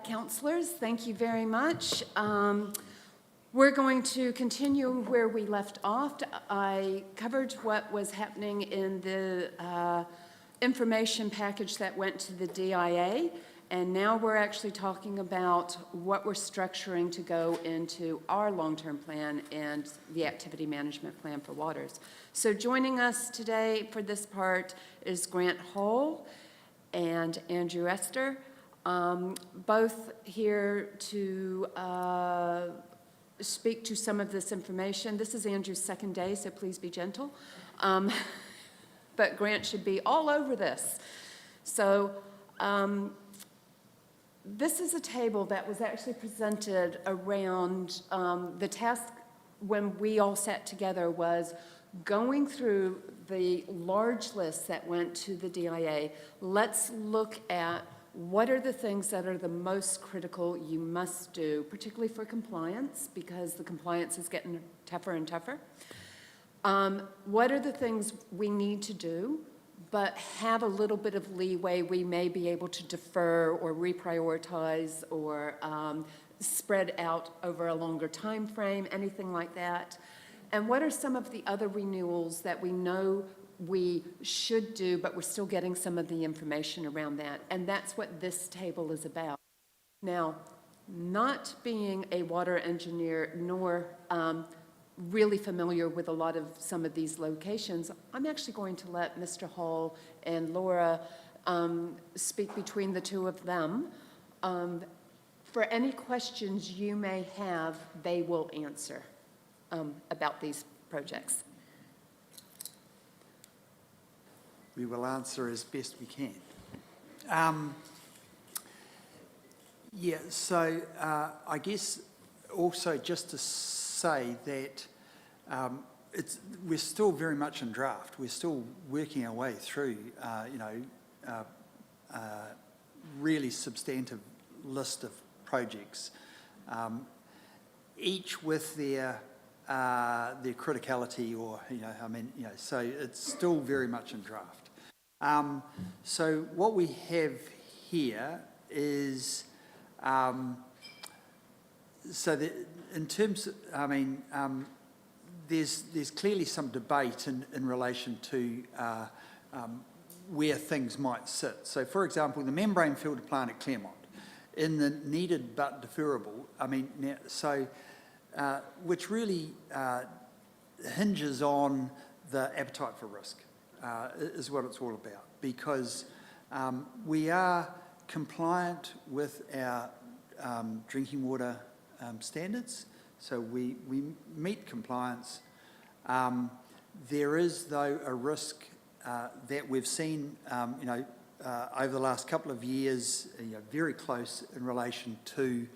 councillors, thank you very much. We're going to continue where we left off. I covered what was happening in the information package that went to the DIA, and now we're actually talking about what we're structuring to go into our long-term plan and the activity management plan for waters. So joining us today for this part is Grant Hull and Andrew Esther, both here to speak to some of this information. This is Andrew's second day, so please be gentle. But Grant should be all over this. So this is a table that was actually presented around the task when we all sat together was going through the large list that went to the DIA. Let's look at what are the things that are the most critical you must do, particularly for compliance, because the compliance is getting tougher and tougher. What are the things we need to do, but have a little bit of leeway we may be able to defer or reprioritize or spread out over a longer time frame, anything like that? And what are some of the other renewals that we know we should do, but we're still getting some of the information around that? And that's what this table is about. Now, not being a water engineer nor really familiar with a lot of some of these locations, I'm actually going to let Mr. Hall and Laura speak between the two of them. For any questions you may have, they will answer about these projects. We will answer as best we can. So I guess also just to say that we're still very much in draft. We're still working our way through, really substantive list of projects, each with their criticality, or so it's still very much in draft. So what we have here is so that in terms of, there's clearly some debate in relation to where things might sit. So for example, the membrane filter plant at Claremont in the needed but deferrable, which really hinges on the appetite for risk, is what it's all about, because we are compliant with our drinking water standards, so we meet compliance. There is, though, a risk that we've seen, over the last couple of years, very close in relation to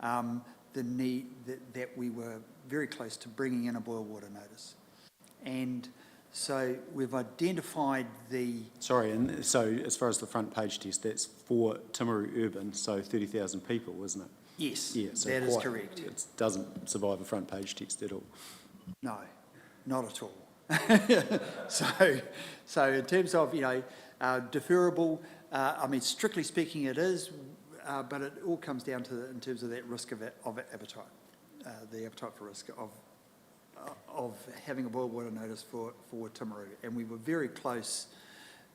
the need that we were very close to bringing in a boil water notice. And so we've identified the... Sorry, and so as far as the front page test, that's for Timaru Urban, so 30,000 people, isn't it? Yes, yeah, so that is correct. It doesn't survive a front page test at all. No, not at all. So in terms of, deferrable, strictly speaking it is, but it all comes down to, in terms of that risk of appetite, the appetite for risk of having a boil water notice for Timaru. And we were very close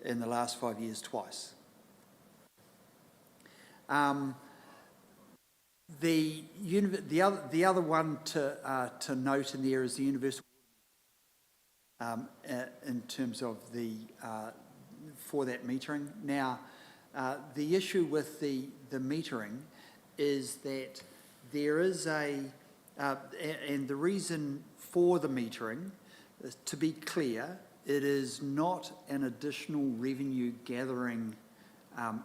in the last 5 years twice. The other one to note in there is the universal in terms of the for that metering. Now, the issue with the metering is that there is and the reason for the metering, to be clear, it is not an additional revenue gathering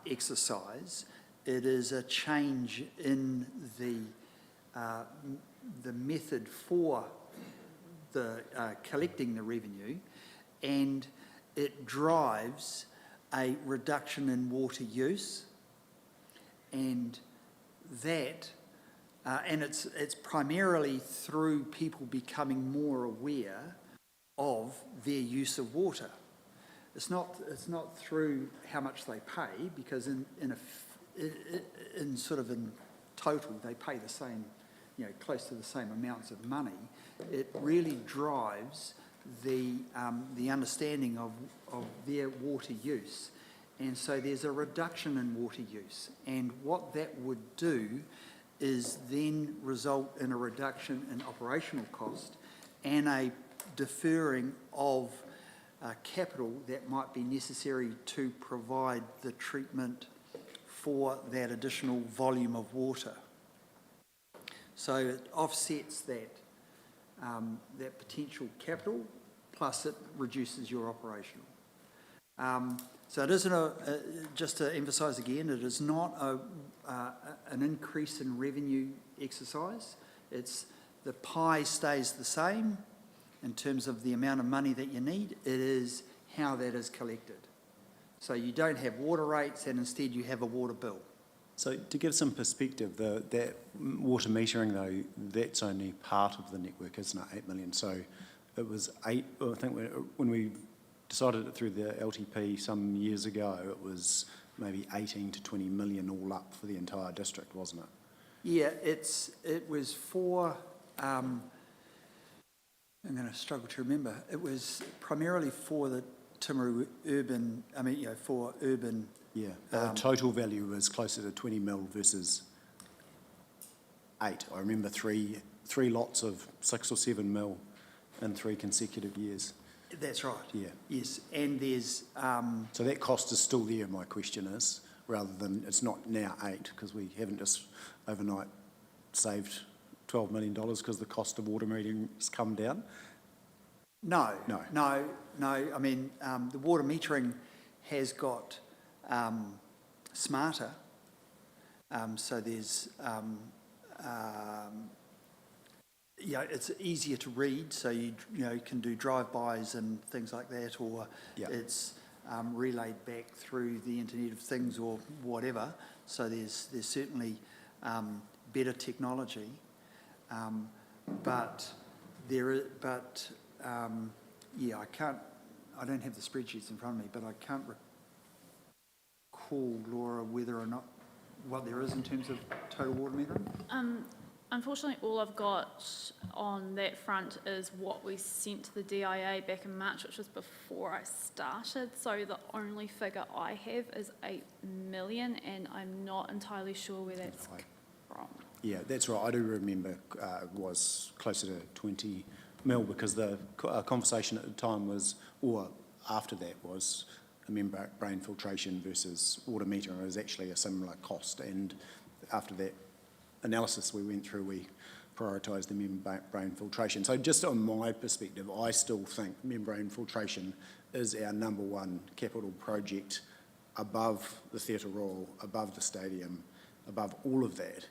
exercise. It is a change in the method for the collecting the revenue, and it drives a reduction in water use, and that and it's primarily through people becoming more aware of their use of water. It's not through how much they pay, because in sort of in total, they pay the same, close to the same amounts of money. It really drives the understanding of their water use. And so there's a reduction in water use. And what that would do is then result in a reduction in operational cost and a deferring of capital that might be necessary to provide the treatment for that additional volume of water. So it offsets that potential capital, plus it reduces your operational. So it isn't just to emphasise again, it is not an increase in revenue exercise. It's the pie stays the same in terms of the amount of money that you need. It is how that is collected. So you don't have water rates, and instead you have a water bill. So to give some perspective, that water metering though, that's only part of the network, isn't it? 8 million. So it was I think when we decided it through the LTP some years ago, it was maybe 18 to 20 million all up for the entire district, wasn't it? Yeah, it was for, I'm going to struggle to remember, it was primarily for the Timaru urban, for urban. Yeah, the total value was closer to 20 mil versus 8. I remember three lots of 6 or 7 mil in 3 consecutive years. That's right. Yeah. Yes, and there's... So that cost is still there, my question is, rather than it's not now 8, because we haven't just overnight saved $12 million because the cost of water metering has come down? No. The water metering has got smarter. So there's... it's easier to read, so you can do drive-bys and things like that, or it's relayed back through the Internet of Things or whatever. So there's certainly better technology, but I don't have the spreadsheets in front of me, but I can't recall, Laura, whether or not what there is in terms of total water metering. Unfortunately, all I've got on that front is what we sent to the DIA back in March, which was before I started. So the only figure I have is 8 million, and I'm not entirely sure where that's from. Yeah, that's right. I do remember it was closer to 20 mil because the conversation at the time was, or after that was, membrane filtration versus water metering. It was actually a similar cost, and after that analysis we went through, we prioritised the membrane filtration. So just on my perspective, I still think membrane filtration is our number one capital project above the Theatre Royal, above the stadium, above all of that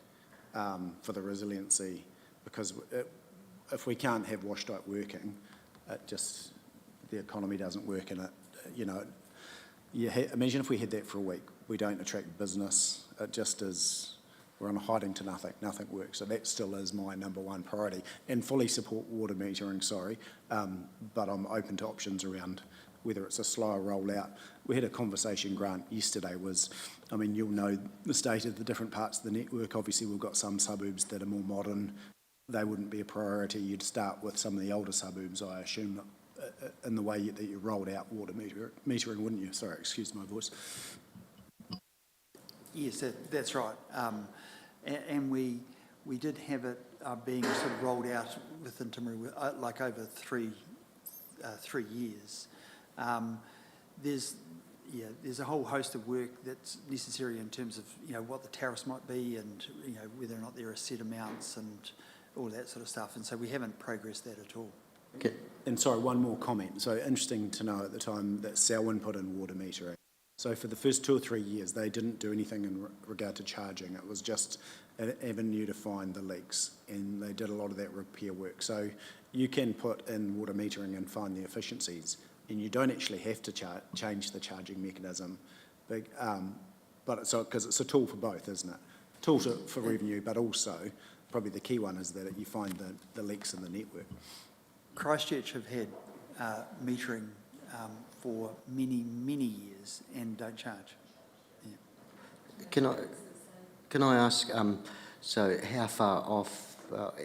for the resiliency, because if we can't have Washtite working, the economy doesn't work in it. Imagine if we had that for a week. We don't attract business. It just is... We're on a hiding to nothing. Nothing works. So that still is my number one priority. And fully support water metering, but I'm open to options around whether it's a slower rollout. We had a conversation, Grant, yesterday you'll know the state of the different parts of the network. Obviously, we've got some suburbs that are more modern. They wouldn't be a priority. You'd start with some of the older suburbs, I assume, in the way that you rolled out water metering, wouldn't you? Sorry, excuse my voice. Yes, that's right. And we did have it being sort of rolled out within Timaru, like over three years. There's a whole host of work that's necessary in terms of what the tariffs might be, and whether or not there are set amounts and all that sort of stuff. And so we haven't progressed that at all. Okay. And sorry, one more comment. So interesting to know at the time that Selwyn put in water metering. So for the first 2 or 3 years, they didn't do anything in regard to charging. It was just an avenue to find the leaks, and they did a lot of that repair work. So you can put in water metering and find the efficiencies, and you don't actually have to change the charging mechanism. But because it's a tool for both, isn't it? Tool for revenue, but also probably the key one is that you find the leaks in the network. Christchurch have had metering for many, many years and don't charge. Yeah. Can I ask, so how far off,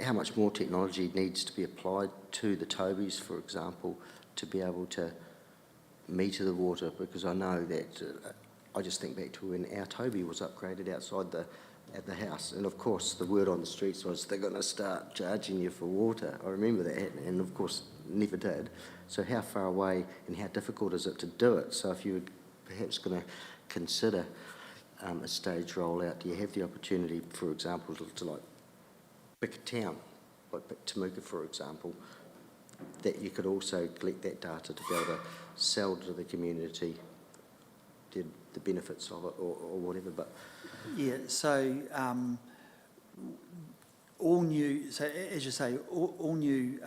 how much more technology needs to be applied to the Tobies, for example, to be able to meter the water? Because I know that, I just think back to when our Toby was upgraded outside at the house, and of course the word on the streets was they're going to start charging you for water. I remember that, and of course never did. So how far away and how difficult is it to do it? So if you were perhaps going to consider a stage rollout, do you have the opportunity, for example, to like pick a town, like pick Temuka, for example, that you could also collect that data to be able to sell to the community the benefits of it or whatever? But Yeah, so all new, so as you say, all new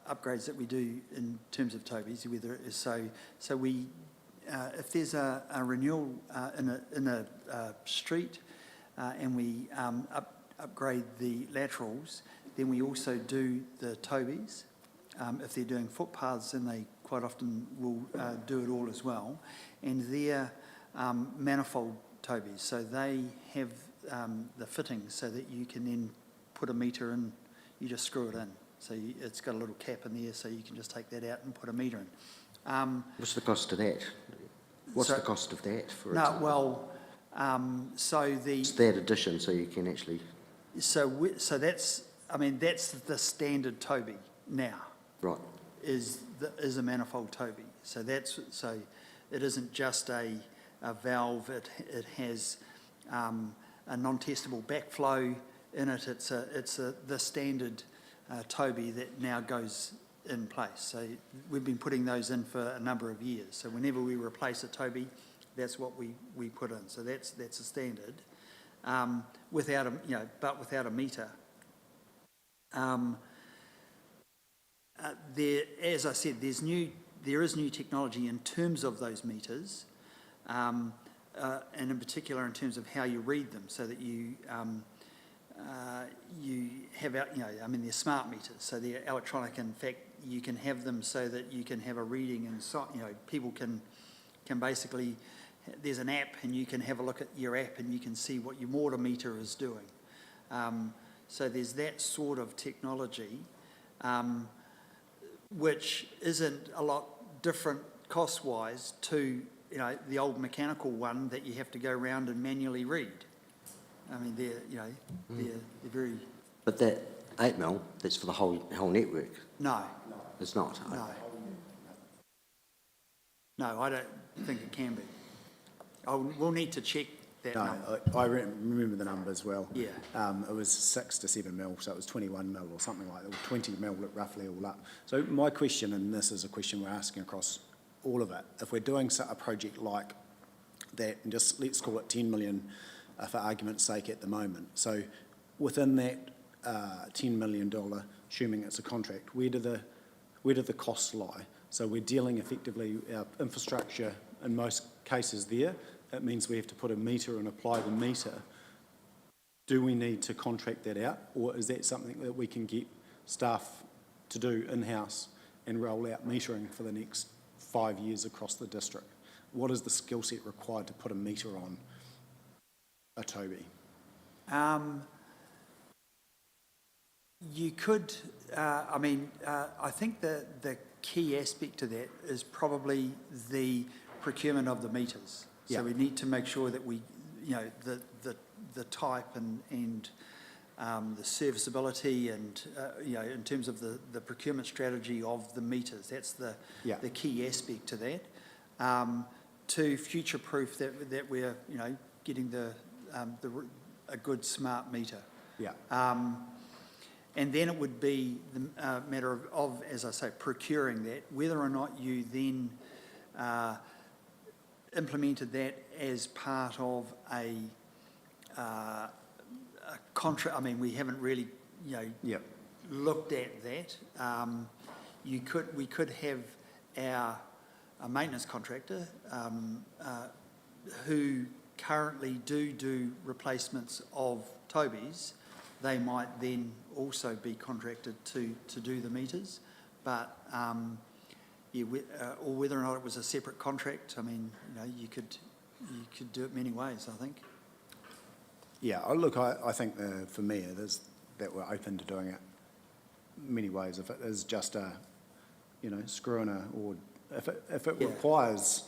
upgrades that we do in terms of Tobies, whether it is so we, if there's a renewal in a street and we upgrade the laterals, then we also do the Tobies. If they're doing footpaths, then they quite often will do it all as well. And they're manifold Tobies, so they have the fittings so that you can then put a meter in, you just screw it in. So it's got a little cap in there, so you can just take that out and put a meter in. what's the cost of that? What's So- the cost of that, for No, example? well, so the... It's that addition, so you can actually... So that's, I mean, that's the standard Toby now, Right. is a manifold Toby. So it isn't just a valve, it has a non-testable backflow in it. It's the standard Toby that now goes in place. So we've been putting those in for a number of years. So whenever we replace a Toby, that's what we put in. So that's a standard, without a meter. As I said, there is new technology in terms of those meters, and in particular in terms of how you read them, so that you have, they're smart meters, so they're electronic. In fact, you can have them so that you can have a reading, and people can basically, there's an app and you can have a look at your app and you can see what your water meter is doing. So there's that sort of technology, which isn't a lot different cost-wise to the old mechanical one that you have to go around and manually read. I mean, they're very... But that 8 mil, that's for the whole network. No, It's not. no, I don't think it can be. We'll need to check that No, number. I remember the numbers well. Yeah. It was 6 to 7 mil, so it was 21 mil or something like that, or 20 mil roughly all up. So my question, and this is a question we're asking across all of it, if we're doing a project like that, and just let's call it 10 million for argument's sake at the moment. So within that $10 million, assuming it's a contract, where do the costs lie? So we're dealing effectively, our infrastructure in most cases there, it means we have to put a meter and apply the meter. Do we need to contract that out, or is that something that we can get staff to do in-house and roll out metering for the next 5 years across the district? What is the skill set required to put a meter on a Toby? You could, I think the key aspect to that is probably the procurement of the meters. Yeah. So we need to make sure that we, the type and the serviceability and, in terms of the procurement strategy of the meters, that's the key aspect to that. To future-proof that we're, getting a good smart meter. Yeah. And then it would be the matter of, as I say, procuring that, whether or not you then implemented that as part of a contract. I mean, we haven't really, looked at that. We could have our maintenance contractor who currently do replacements of Tobies. They might then also be contracted to do the meters, but or whether or not it was a separate contract. I mean, you could you could do it many ways, I think. Yeah, I think for me it is that we're open to doing it many ways. If it is just a, screw in or if it Yeah. requires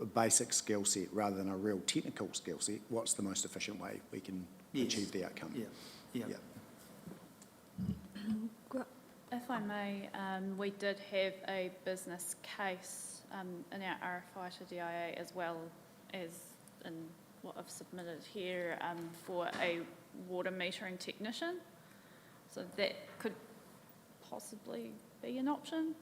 a basic skill set rather than a real technical skill set, what's the most efficient way we can Yes. achieve the outcome? Yeah. If I may, we did have a business case in our RFI to DIA as well as in what I've submitted here for a water metering technician. So that could possibly be an option.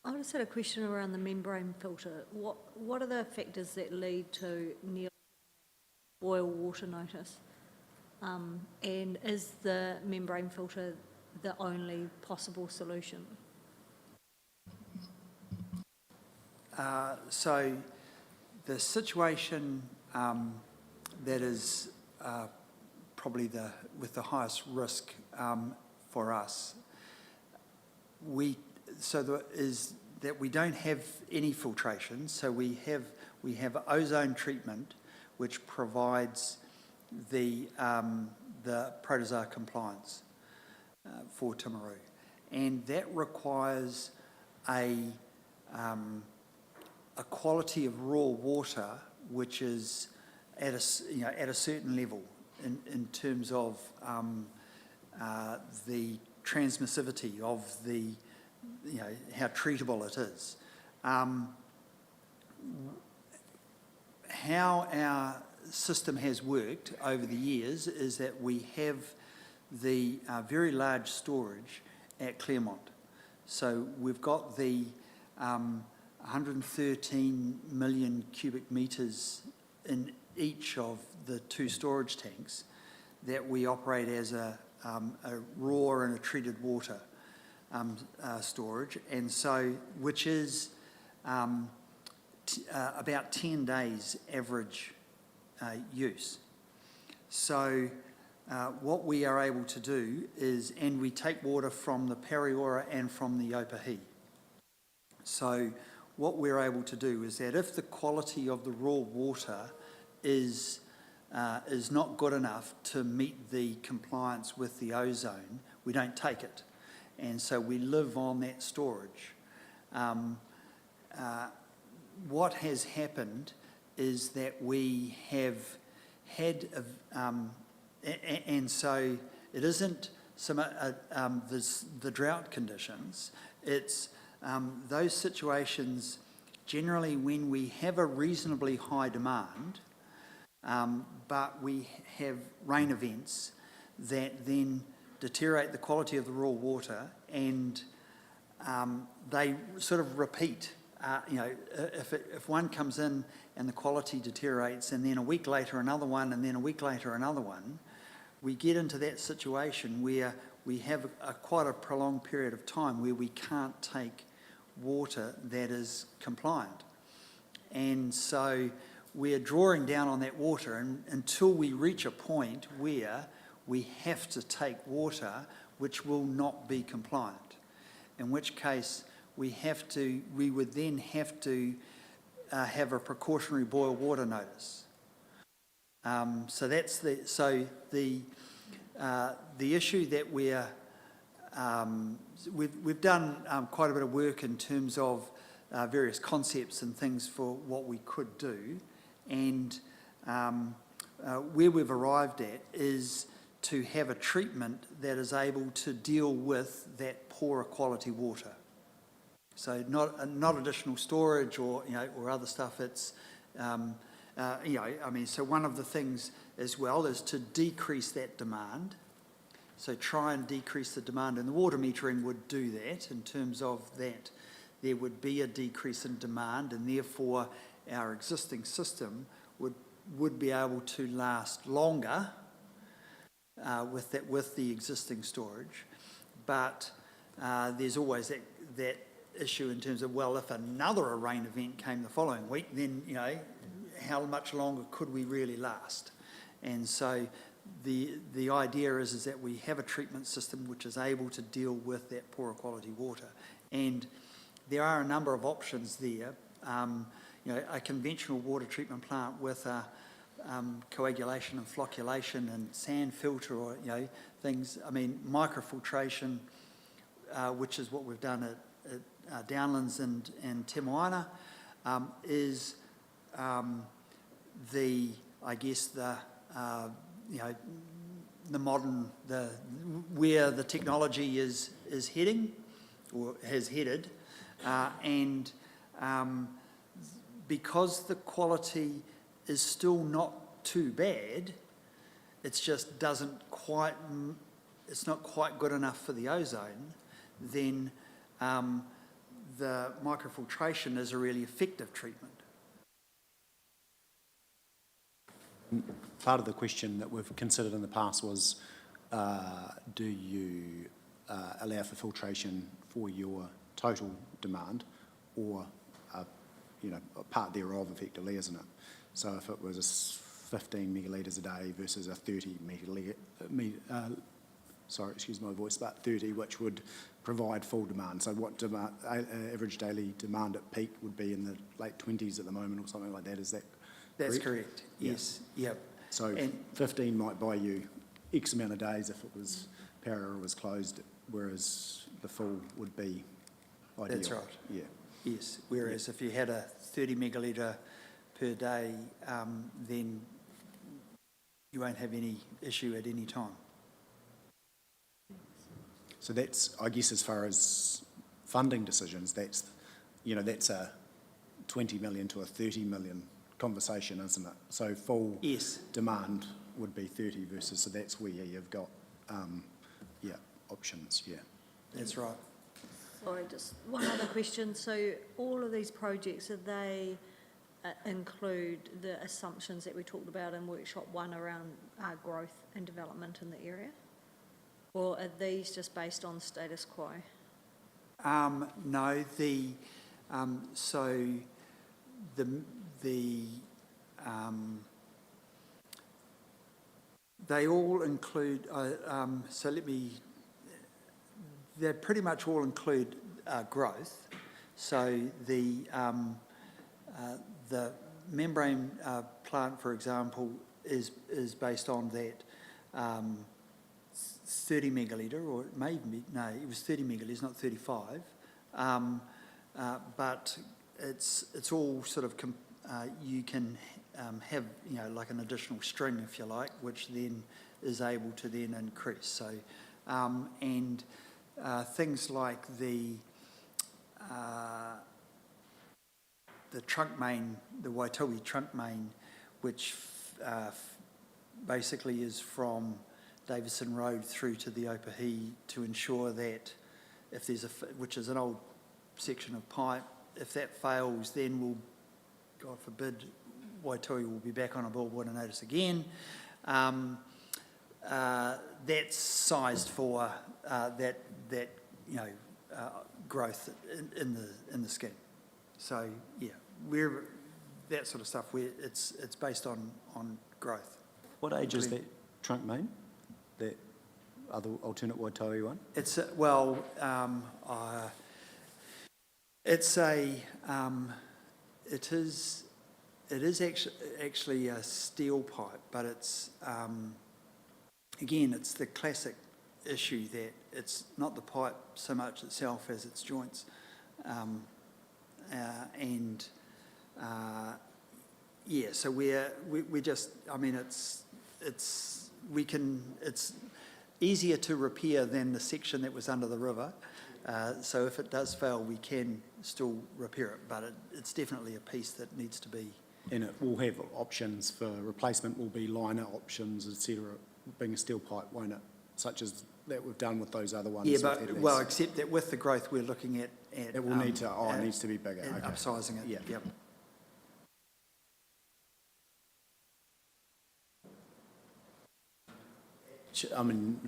I just had a question around the membrane filter. What are the factors that lead to nearly boil water notice? And is the membrane filter the only possible solution? So the situation that is probably with the highest risk for us, is that we don't have any filtration. So we have ozone treatment, which provides the protozoa compliance for Timaru, and that requires a quality of raw water which is at a certain level in terms of the transmissivity of how treatable it is. How our system has worked over the years is that we have the very large storage at Claremont. So we've got the 113 million cubic metres in each of the 2 storage tanks that we operate as a raw and a treated water storage, and so which is about 10 days average use. So what we are able to do is, and we take water from the Pariora and from the Opahi. So what we're able to do is that if the quality of the raw water is not good enough to meet the compliance with the ozone, we don't take it. And so we live on that storage. What has happened is that we have had, and so it isn't the drought conditions, it's those situations generally when we have a reasonably high demand, but we have rain events that then deteriorate the quality of the raw water, and they sort of repeat. If one comes in and the quality deteriorates, and then a week later another one, and then a week later another one, we get into that situation where we have quite a prolonged period of time where we can't take water that is compliant. And so we're drawing down on that water, and until we reach a point where we have to take water which will not be compliant, in which case we would then have to have a precautionary boil water notice. So that's the issue that we've done quite a bit of work in terms of various concepts and things for what we could do, and where we've arrived at is to have a treatment that is able to deal with that poorer quality water. So not additional storage or other stuff. It's so one of the things as well is to decrease that demand. So try and decrease the demand, and the water metering would do that in terms of that there would be a decrease in demand, and therefore our existing system would be able to last longer with the existing storage. But there's always that issue in terms of, well, if another rain event came the following week, then how much longer could we really last? And so the idea is that we have a treatment system which is able to deal with that poorer quality water, and there are a number of options there. a conventional water treatment plant with a coagulation and flocculation and sand filter, or, things, microfiltration, which is what we've done at Downlands and Te Moana, is the modern, where the technology is heading, or has headed, and because the quality is still not too bad, it's just it's not quite good enough for the ozone, then the microfiltration is a really effective treatment. Part of the question that we've considered in the past was, do you allow for filtration for your total demand, or a part thereof effectively, isn't it? So if it was 15 megalitres a day versus a 30 sorry, excuse my voice, but 30, which would provide full demand. So what average daily demand at peak would be in the late 20s at the moment, or something like that, is that That's correct? correct, yes, yep. So 15 might buy you X amount of days if it was Parara was closed, whereas the full would be ideal. That's right. Yeah. Yes, whereas if you had a 30 megalitre per day, then you won't have any issue at any time. So that's, I guess, as far as funding decisions, that's a 20 million to a 30 million conversation, isn't it? So full Yes. demand would be 30 versus, so that's where you've got, options, yeah. That's right. Sorry, just one other question. So all of these projects, do they include the assumptions that we talked about in workshop 1 around growth and development in the area? Or are these just based on status quo? No, they all include, they pretty much all include growth. So the membrane plant, for example, is based on that 30 megalitre, or it may even be, no, it was 30 megalitres, not 35. But it's all sort of, you can have, like an additional string, if you like, which then is able to then increase. So, and things like the trunk main, the Waitohi trunk main, which basically is from Davison Road through to the Opahi, to ensure that if there's which is an old section of pipe, if that fails, then we'll, God forbid, Waitohi will be back on a billboard notice again. That's sized for that growth in the scheme. So yeah, we're that sort of stuff. It's based on growth. What age is that trunk main? That other alternate Waitohi one? It's it is actually a steel pipe, but it's again, it's the classic issue that it's not the pipe so much itself as its joints, so we just, it's easier to repair than the section that was under the river. So if it does fail, we can still repair it, but it's definitely a piece that needs to be. And it will have options for replacement, will be liner options, etc., being a steel pipe, won't it? Such as that we've done with those other ones. Yeah, but, well, except that with the growth we're looking at it will need to, it needs to be bigger. And okay. upsizing it, Yeah. Yep.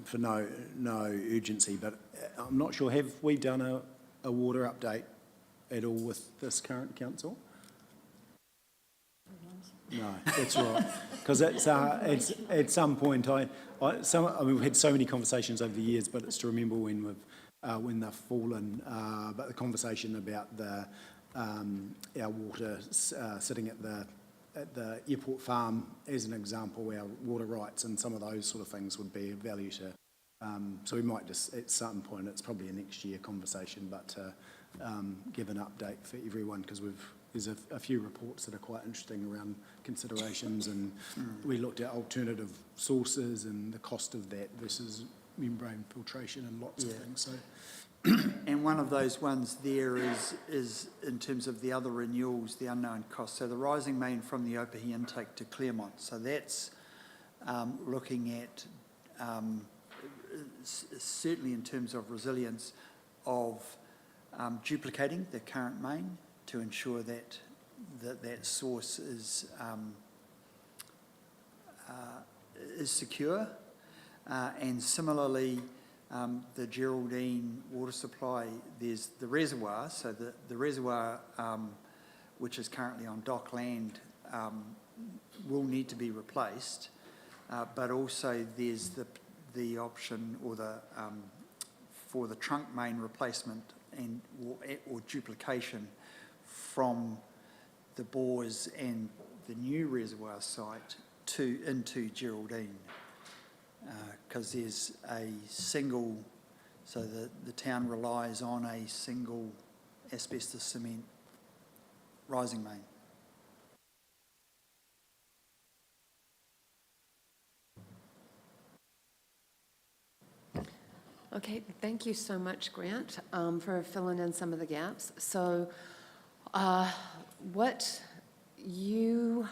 For no urgency, but I'm not sure, have we done a water update at all with this current council? No, that's right. Because it's at some point, we've had so many conversations over the years, but it's to remember when they've fallen. But the conversation about the our water sitting at the airport farm, as an example, our water rights and some of those sort of things would be of value to. So we might just, at some point, it's probably a next year conversation, but give an update for everyone, because there's a few reports that are quite interesting around considerations, and we looked at alternative sources and the cost of that versus membrane filtration and lots of things. So. And one of those ones there is in terms of the other renewals, the unknown cost. So the rising main from the Opahi intake to Claremont. So that's looking at certainly in terms of resilience of duplicating the current main to ensure that that source is secure. And similarly, the Geraldine water supply, there's the reservoir, so the reservoir, which is currently on dock land, will need to be replaced, but also there's the option or for the trunk main replacement or duplication from the bores and the new reservoir site into Geraldine. Because there's a single, so the town relies on a single asbestos cement rising main. Okay, thank you so much, Grant, for filling in some of the gaps. So what you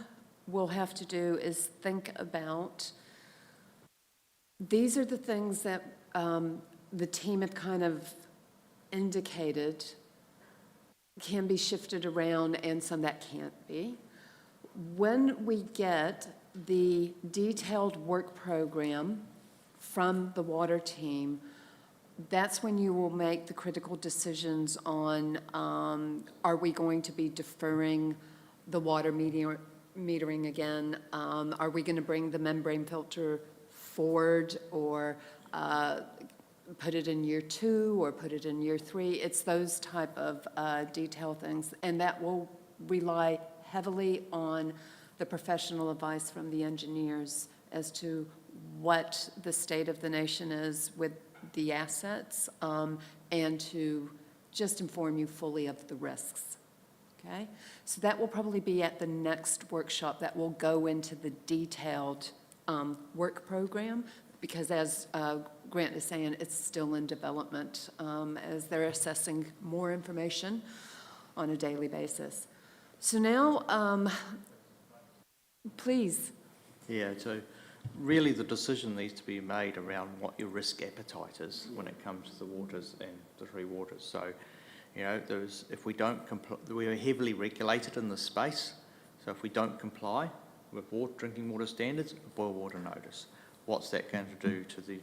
will have to do is think about, these are the things that the team have kind of indicated can be shifted around and some that can't be. When we get the detailed work program from the water team, that's when you will make the critical decisions on, are we going to be deferring the water metering again? Are we going to bring the membrane filter forward, or put it in year 2 or put it in year 3? It's those type of detail things, and that will rely heavily on the professional advice from the engineers as to what the state of the nation is with the assets, and to just inform you fully of the risks. Okay? So that will probably be at the next workshop that will go into the detailed work program, because as Grant is saying, it's still in development as they're assessing more information on a daily basis. So now, please. Yeah, so really the decision needs to be made around what your risk appetite is when it comes to the waters and the 3 waters. So, you know, if we don't comply, we are heavily regulated in this space. So if we don't comply with drinking water standards, a boil water notice. What's that going to do to the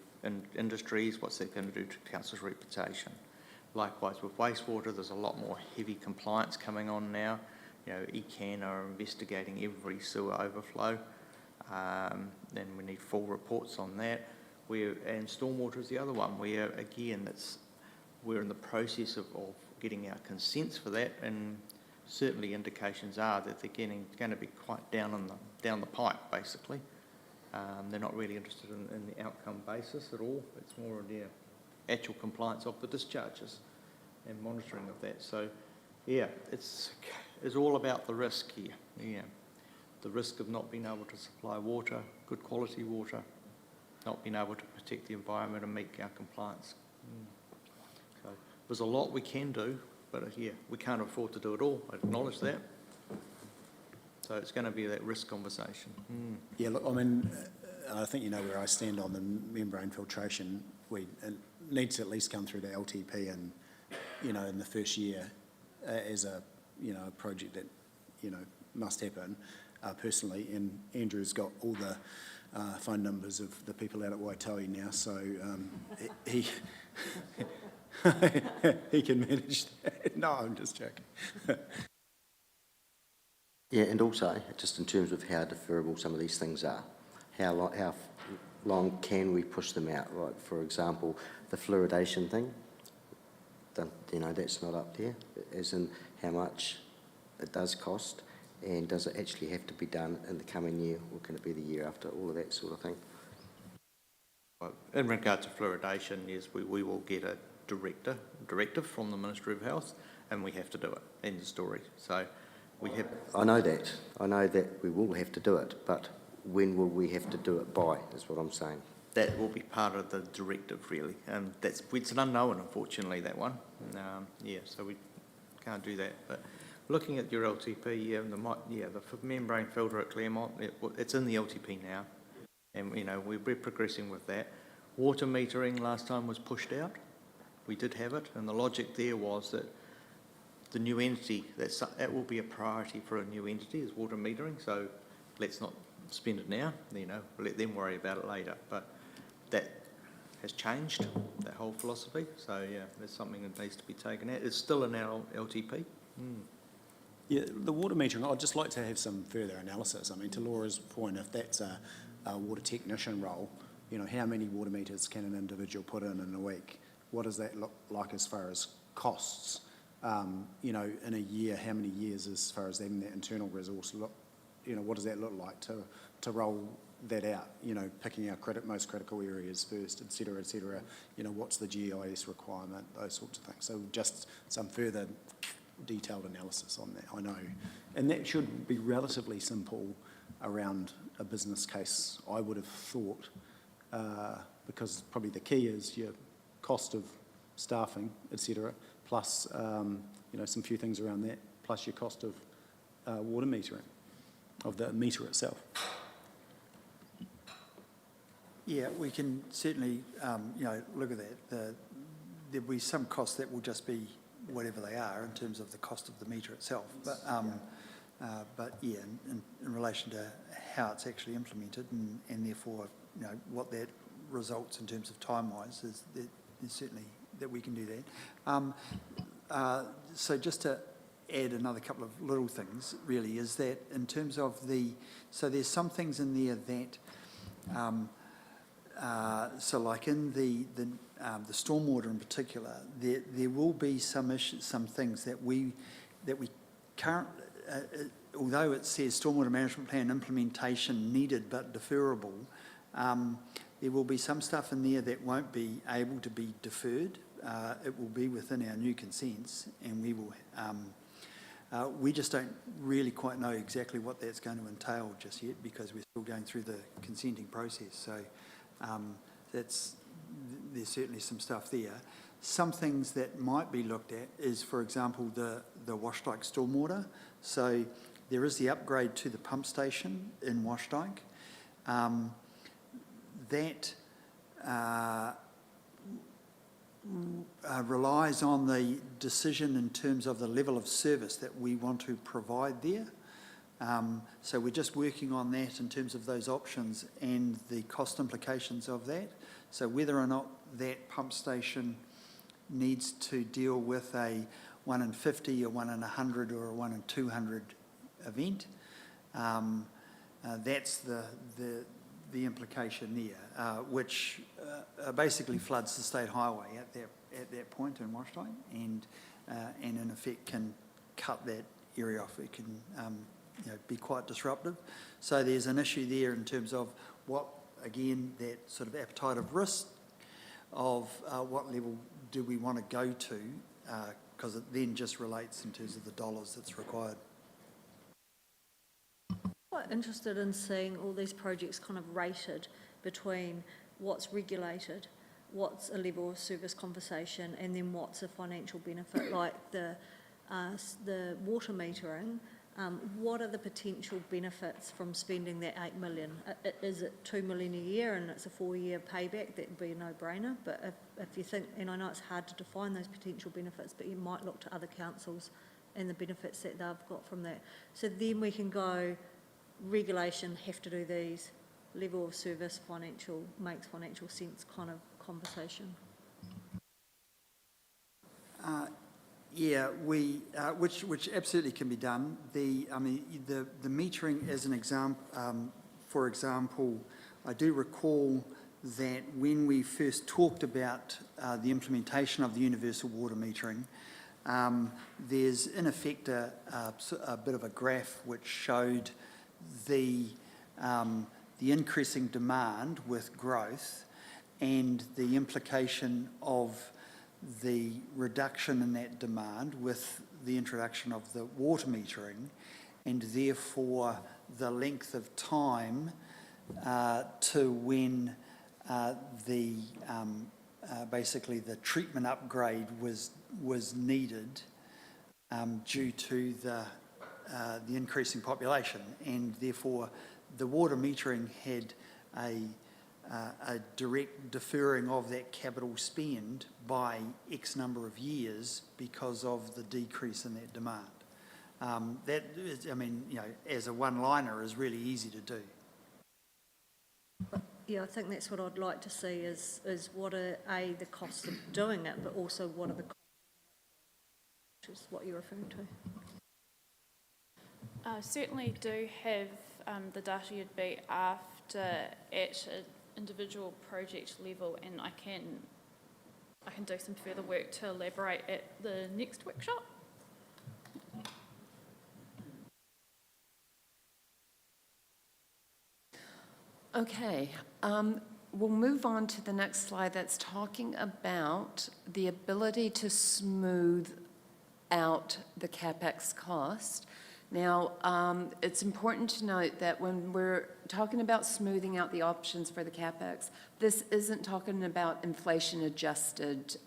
industries? What's that going to do to council's reputation? Likewise with wastewater, there's a lot more heavy compliance coming on now. You know, ECAN are investigating every sewer overflow. Then we need full reports on that. And stormwater is the other one, where again we're in the process of getting our consents for that, and certainly indications are that they're going to be quite down the pipe, basically. They're not really interested in the outcome basis at all. It's more in their actual compliance of the discharges and monitoring of that. So, yeah, it's all about the risk here. Yeah, the risk of not being able to supply water, good quality water, not being able to protect the environment and meet our compliance. So there's a lot we can do, but yeah, we can't afford to do it all. I acknowledge that. So it's going to be that risk conversation. Yeah, look, I mean, I think you know where I stand on the membrane filtration. It needs to at least come through the LTP, and you know, in the first year, as a a project that must happen. Personally, and Andrew's got all the phone numbers of the people out at Waitohi now, so he he can manage that. No, I'm just joking. Yeah, and also, just in terms of how deferrable some of these things are, how long can we push them out? Like, for example, the fluoridation thing, that's not up there, as in how much it does cost, and does it actually have to be done in the coming year, or can it be the year after, all of that sort of thing? Well, in regard to fluoridation, yes, we will get a directive from the Ministry of Health, and we have to do it, end of story. So we have... I know that we will have to do it, but when will we have to do it by, is what I'm saying. That will be part of the directive, really, and it's an unknown, unfortunately, that one. Yeah, so we can't do that. But looking at your LTP, the membrane filter at Claremont, it's in the LTP now, and we're progressing with that. Water metering last time was pushed out. We did have it, and the logic there was that the new entity, that will be a priority for a new entity, is water metering. So let's not spend it now. Let them worry about it later. But that has changed, that whole philosophy. So yeah, there's something that needs to be taken out. It's still in our LTP. Yeah, the water metering, I'd just like to have some further analysis. I mean, to Laura's point, if that's a water technician role, how many water meters can an individual put in a week? What does that look like as far as costs? In a year, how many years as far as having that internal resource look? What does that look like to roll that out? Picking our most critical areas first, et cetera, et cetera. What's the GIS requirement? Those sorts of things. So just some further detailed analysis on that, I know. And that should be relatively simple around a business case, I would have thought, because probably the key is your cost of staffing, et cetera, plus, some few things around that, plus your cost of water metering, of the meter itself. Yeah, we can certainly, look at that. There'll be some costs that will just be whatever they are in terms of the cost of the meter itself. But in relation to how it's actually implemented and therefore, what that results in terms of time-wise, there's certainly that we can do that. So just to add another couple of little things, really, is that in terms of so there's some things in there that, so like in the stormwater in particular, there will be some issues, some things that we can't, although it says stormwater management plan implementation needed but deferrable, there will be some stuff in there that won't be able to be deferred. It will be within our new consents, and we just don't really quite know exactly what that's going to entail just yet, because we're still going through the consenting process. So there's certainly some stuff there. Some things that might be looked at is, for example, the Washdyke stormwater. So there is the upgrade to the pump station in Washdyke. That relies on the decision in terms of the level of service that we want to provide there. So we're just working on that in terms of those options and the cost implications of that. So whether or not that pump station needs to deal with a 1 in 50, a 1 in 100 or a 1 in 200 event, that's the implication there, which basically floods the state highway at that point in Washdyke, and in effect can cut that area off. It can be quite disruptive. So there's an issue there in terms of again, that sort of appetite of risk of what level do we want to go to, because it then just relates in terms of the dollars that's required. Quite interested in seeing all these projects kind of rated between what's regulated, what's a level of service conversation, and then what's a financial benefit, like the water metering. What are the potential benefits from spending that $8 million? Is it $2 million a year and it's a 4-year payback? That would be a no-brainer. But if you think, and I know it's hard to define those potential benefits, but you might look to other councils and the benefits that they've got from that. So then we can go, regulation, have to do these, level of service, makes financial sense kind of conversation. Yeah, which absolutely can be done. The metering as an example, for example, I do recall that when we first talked about the implementation of the universal water metering, there's in effect a bit of a graph which showed the increasing demand with growth and the implication of the reduction in that demand with the introduction of the water metering, and therefore the length of time to when basically the treatment upgrade was needed due to the increasing population, and therefore the water metering had a direct deferring of that capital spend by X number of years because of the decrease in that demand. That is, I mean, you know, as a one-liner is really easy to do. Yeah, I think that's what I'd like to see is what are, the costs of doing it, but also what are the costs, which is what you're referring to. Certainly do have the data you'd be after at an individual project level, and I can do some further work to elaborate at the next workshop. Okay, we'll move on to the next slide that's talking about the ability to smooth out the CapEx cost. Now, it's important to note that when we're talking about smoothing out the options for the CapEx, this isn't talking about inflation-adjusted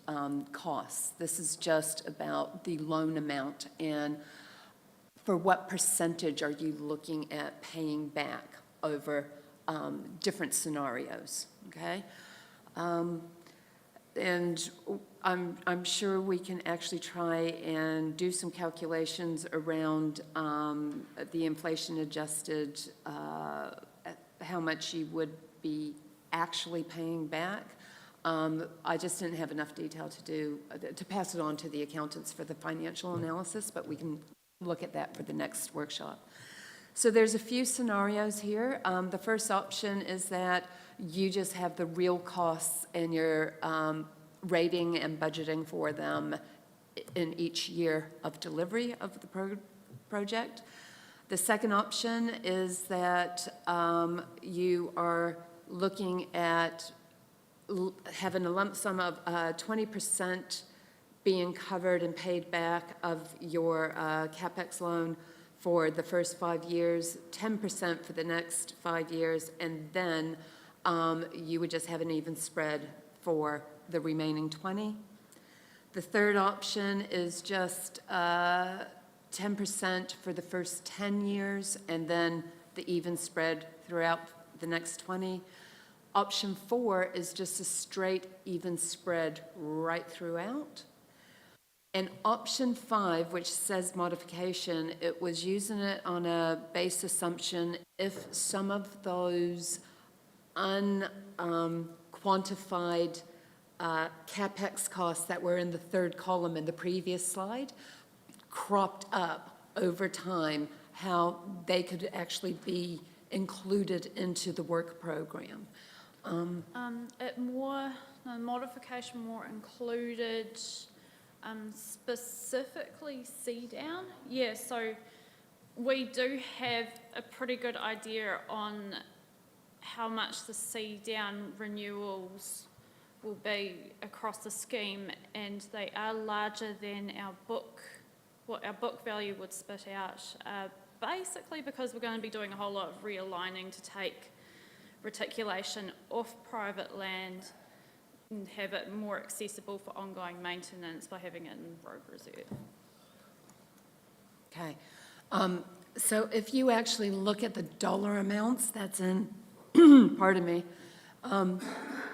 costs. This is just about the loan amount and for what percentage are you looking at paying back over different scenarios, okay? And I'm sure we can actually try and do some calculations around the inflation-adjusted, how much you would be actually paying back. I just didn't have enough detail to pass it on to the accountants for the financial analysis, but we can look at that for the next workshop. So there's a few scenarios here. The first option is that you just have the real costs and you're rating and budgeting for them in each year of delivery of the project. The second option is that you are looking at having a lump sum of 20% being covered and paid back of your CapEx loan for the first 5 years, 10% for the next 5 years, and then you would just have an even spread for the remaining 20. The third option is just 10% for the first 10 years, and then the even spread throughout the next 20. Option 4 is just a straight even spread right throughout. And option 5, which says modification, it was using it on a base assumption if some of those unquantified CapEx costs that were in the third column in the previous slide cropped up over time, how they could actually be included into the work program. Modification more included specifically C-down. Yeah, so we do have a pretty good idea on how much the C-down renewals will be across the scheme, and they are larger than what our book value would spit out, basically because we're going to be doing a whole lot of realigning to take reticulation off private land and have it more accessible for ongoing maintenance by having it in road reserve. Okay. So if you actually look at the dollar amounts that's in, pardon me,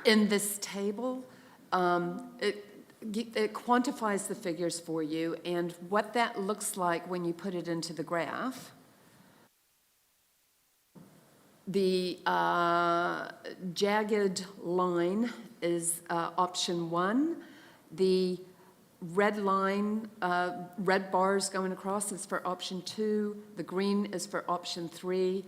in this table, it quantifies the figures for you, and what that looks like when you put it into the graph. The jagged line is option 1. The red line, red bars going across is for option 2. The green is for option 3.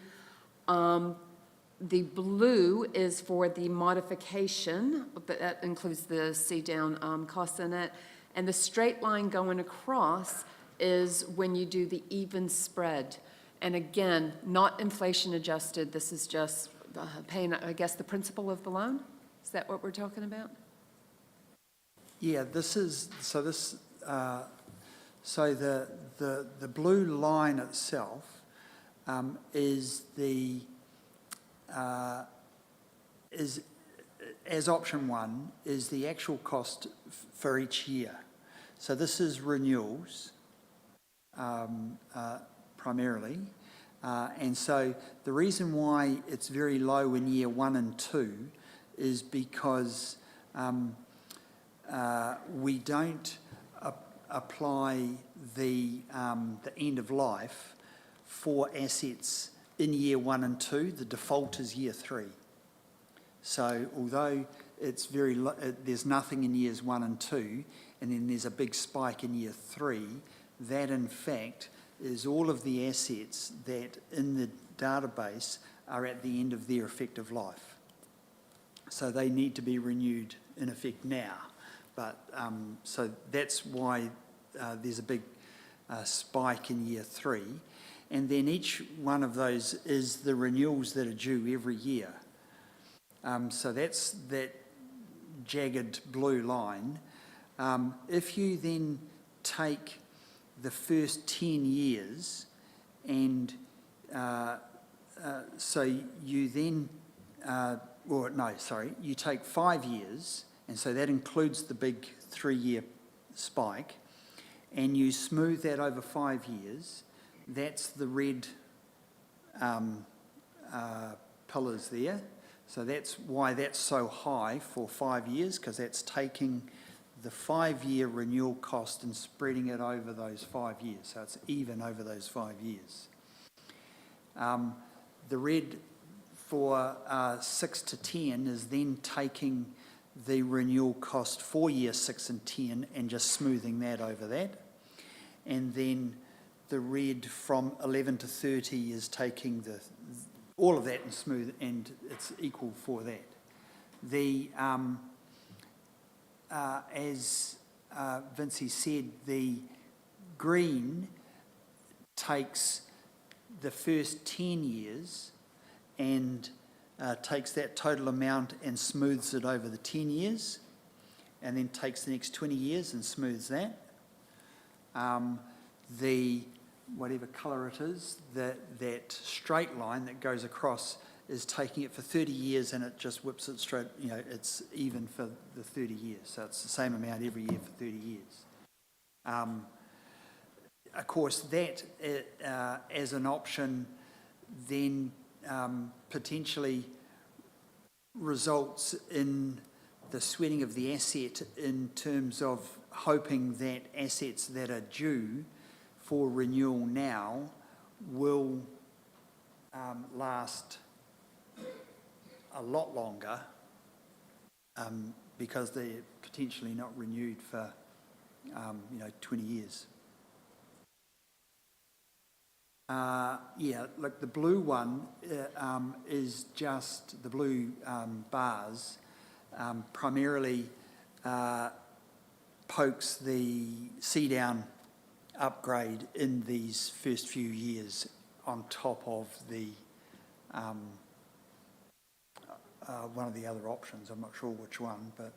The blue is for the modification, but that includes the C-down costs in it. And the straight line going across is when you do the even spread. And again, not inflation adjusted, this is just paying, I guess, the principal of the loan? Is that what we're talking about? Yeah, so the blue line itself is as option one, is the actual cost for each year. So this is renewals primarily. And so the reason why it's very low in year 1 and 2 is because we don't apply the end of life for assets in year 1 and 2. The default is year 3. So although it's there's nothing in years 1 and 2, and then there's a big spike in year 3, that in fact is all of the assets that in the database are at the end of their effective life. So they need to be renewed in effect now. But so that's why there's a big spike in year 3. And then each one of those is the renewals that are due every year. So that's that jagged blue line. If you then take the first 10 years and so you then, you take 5 years, and so that includes the big 3-year spike, and you smooth that over 5 years, that's the red pillars there. So that's why that's so high for 5 years, because that's taking the 5-year renewal cost and spreading it over those 5 years. So it's even over those 5 years. The red for 6 to 10 is then taking the renewal cost for year 6 and 10 and just smoothing that over that. And then the red from 11 to 30 is taking all of that and smooth, and it's equal for that. As Vincy said, the green takes the first 10 years and takes that total amount and smooths it over the 10 years, and then takes the next 20 years and smooths that. Whatever colour it is, that straight line that goes across is taking it for 30 years, and it just whips it straight, it's even for the 30 years. So it's the same amount every year for 30 years. Of course, that as an option then potentially results in the sweating of the asset in terms of hoping that assets that are due for renewal now will last a lot longer because they're potentially not renewed for 20 years. Look, the blue one is just the blue bars primarily pokes the C-down upgrade in these first few years on top of the one of the other options. I'm not sure which one, but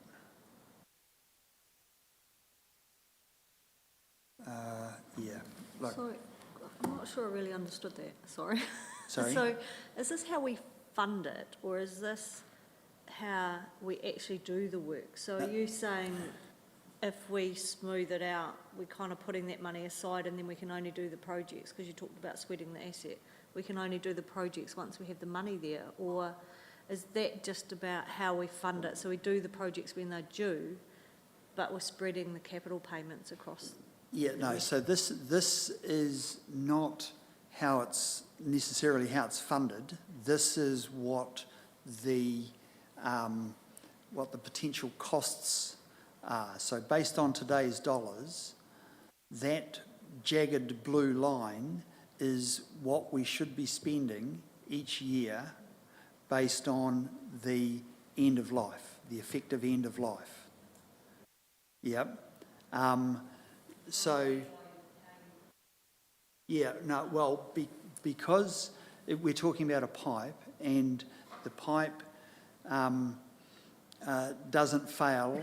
look. So, I'm not sure I really understood that, sorry. Sorry? So, is this how we fund it, or is this how we actually do the work? So are you saying if we smooth it out, we're kind of putting that money aside and then we can only do the projects, because you talked about sweating the asset, we can only do the projects once we have the money there? Or is that just about how we fund it? So we do the projects when they're due, but we're spreading the capital payments across? Yeah, no, so this is not how it's necessarily how it's funded. This is what the potential costs are. So based on today's dollars, that jagged blue line is what we should be spending each year based on the end of life, the effective end of life. Yep. So, yeah, no, well, because we're talking about a pipe, and the pipe doesn't fail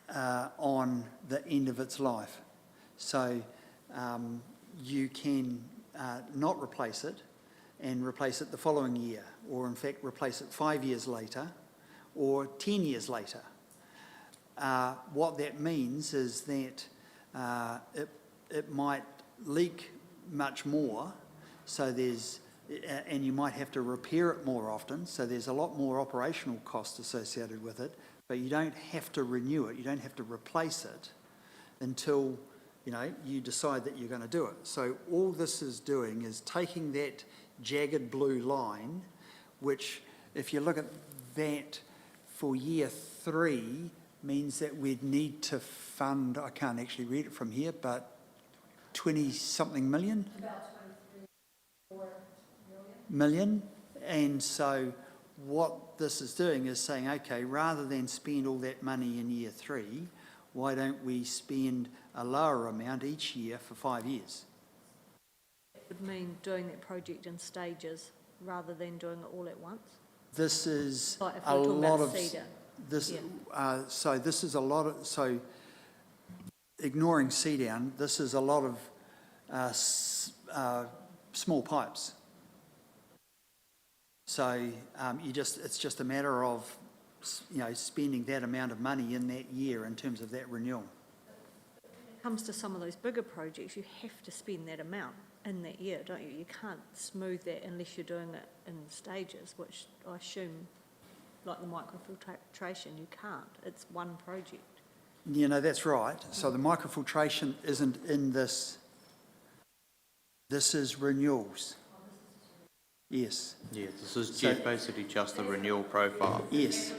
on the end of its life. So you can not replace it and replace it the following year, or in fact replace it 5 years later or 10 years later. What that means is that it might leak much more, so and you might have to repair it more often, so there's a lot more operational cost associated with it, but you don't have to renew it, you don't have to replace it until, you decide that you're going to do it. So all this is doing is taking that jagged blue line, which if you look at that for year 3, means that we'd need to fund, I can't actually read it from here, but 20-something million? About 23 million. And so what this is doing is saying, okay, rather than spend all that money in year 3, why don't we spend a lower amount each year for 5 years? It would mean doing that project in stages rather than doing it all at once? This is Like if a we're talking lot about of cedar. this. Yeah. So this is a lot of ignoring Seadown. This is a lot of small pipes. So it's just a matter of spending that amount of money in that year in terms of that renewal. When it comes to some of those bigger projects, you have to spend that amount in that year, don't you? You can't smooth that unless you're doing it in stages, which I assume, like the microfiltration, you can't. It's one project. That's right. So the microfiltration isn't in this. This is renewals. Yes. Yeah, this is So- basically just the renewal profile, Yes.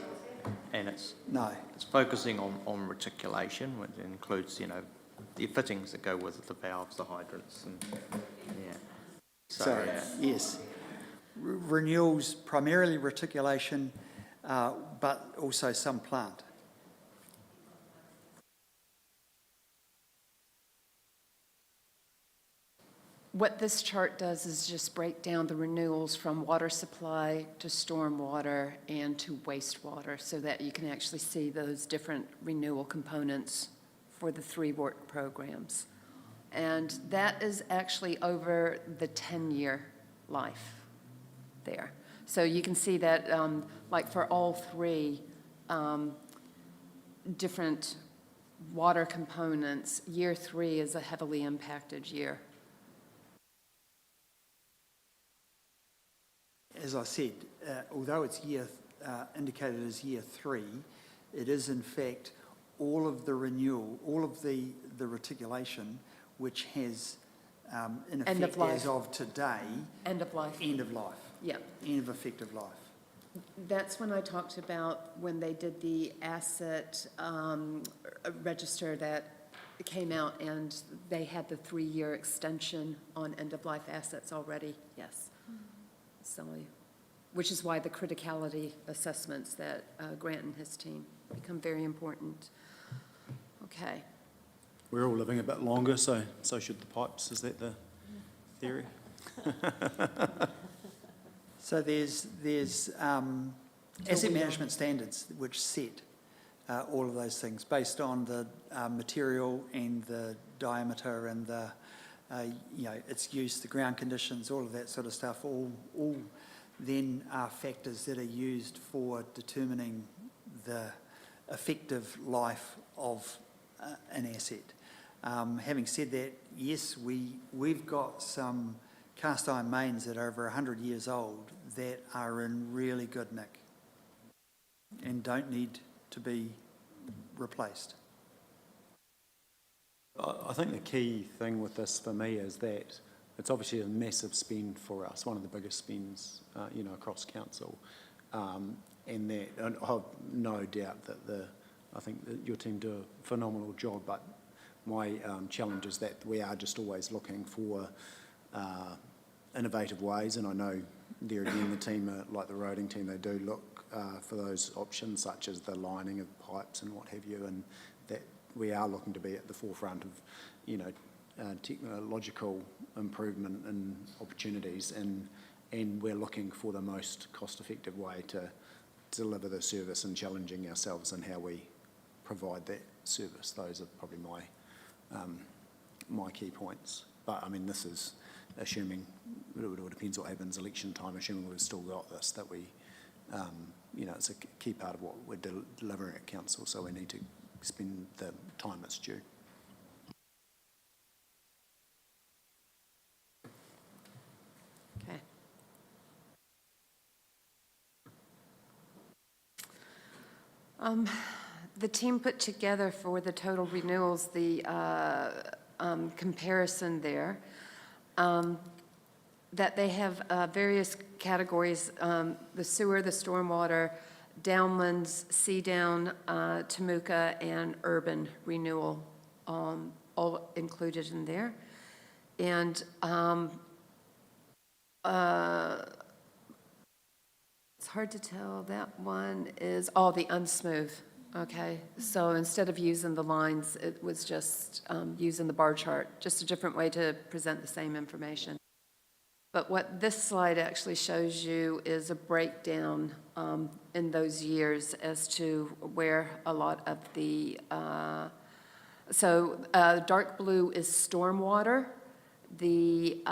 and it's No. focusing on reticulation, which includes, the fittings that go with it, the valves, the hydrants, and, yeah. So, yes. Renewals, primarily reticulation, but also some plant. What this chart does is just break down the renewals from water supply to stormwater and to wastewater so that you can actually see those different renewal components for the 3 work programs. And that is actually over the 10-year life there. So you can see that, like for all 3 different water components, year 3 is a heavily impacted year. As I said, although it's indicated as year 3, it is in fact all of the renewal, all of the reticulation, which has, in End of effect, life. as of today, End of life. end of life, Yeah. end of effective life. That's when I talked about when they did the asset register that came out and they had the 3-year extension on end-of-life assets already, yes. So, which is why the criticality assessments that Grant and his team become very important. Okay. We're all living a bit longer, so should the pipes. Is that the theory? So there's asset management standards which set all of those things based on the material and the diameter and the its use, the ground conditions, all of that sort of stuff. All then are factors that are used for determining the effective life of an asset. Having said that, yes, we've got some cast iron mains that are over 100 years old that are in really good nick and don't need to be replaced. I think the key thing with this for me is that it's obviously a massive spend for us, one of the biggest spends, across council, and that and I've no doubt that I think that your team do a phenomenal job. But my challenge is that we are just always looking for innovative ways, and I know there again the team, like the roading team, they do look for those options such as the lining of pipes and what have you, and that we are looking to be at the forefront of, technological improvement and opportunities, and we're looking for the most cost-effective way to deliver the service and challenging ourselves in how we provide that service. Those are probably my key points. But I mean, this is assuming, it all depends what happens election time, assuming we've still got this, that we, it's a key part of what we're delivering at council, so we need to spend the time it's due. Okay. The team put together for the total renewals, the comparison there, that they have various categories, the sewer, the stormwater, downlands, sea down, Temuka, and urban renewal, all included in there. And it's hard to tell, that one is all the unsmooth, okay? So instead of using the lines, it was just using the bar chart, just a different way to present the same information. But what this slide actually shows you is a breakdown in those years as to where a lot of the, dark blue is stormwater. The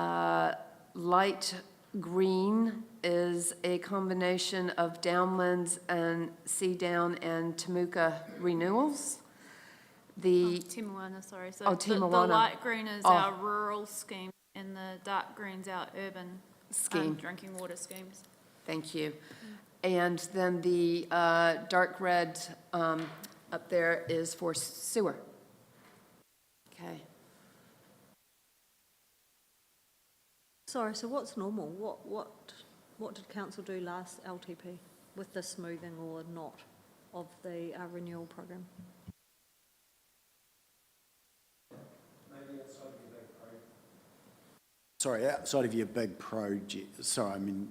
light green is a combination of downlands and sea down and Temuka renewals. The Te Moana, sorry. So Oh, Te the Moana. light green is Oh. our rural scheme, and the dark green's our urban scheme, drinking water schemes. thank you. And then the dark red up there is for sewer. Okay. Sorry, so what's normal? What did council do last LTP with the smoothing or not of the renewal program? Sorry, outside of your big project,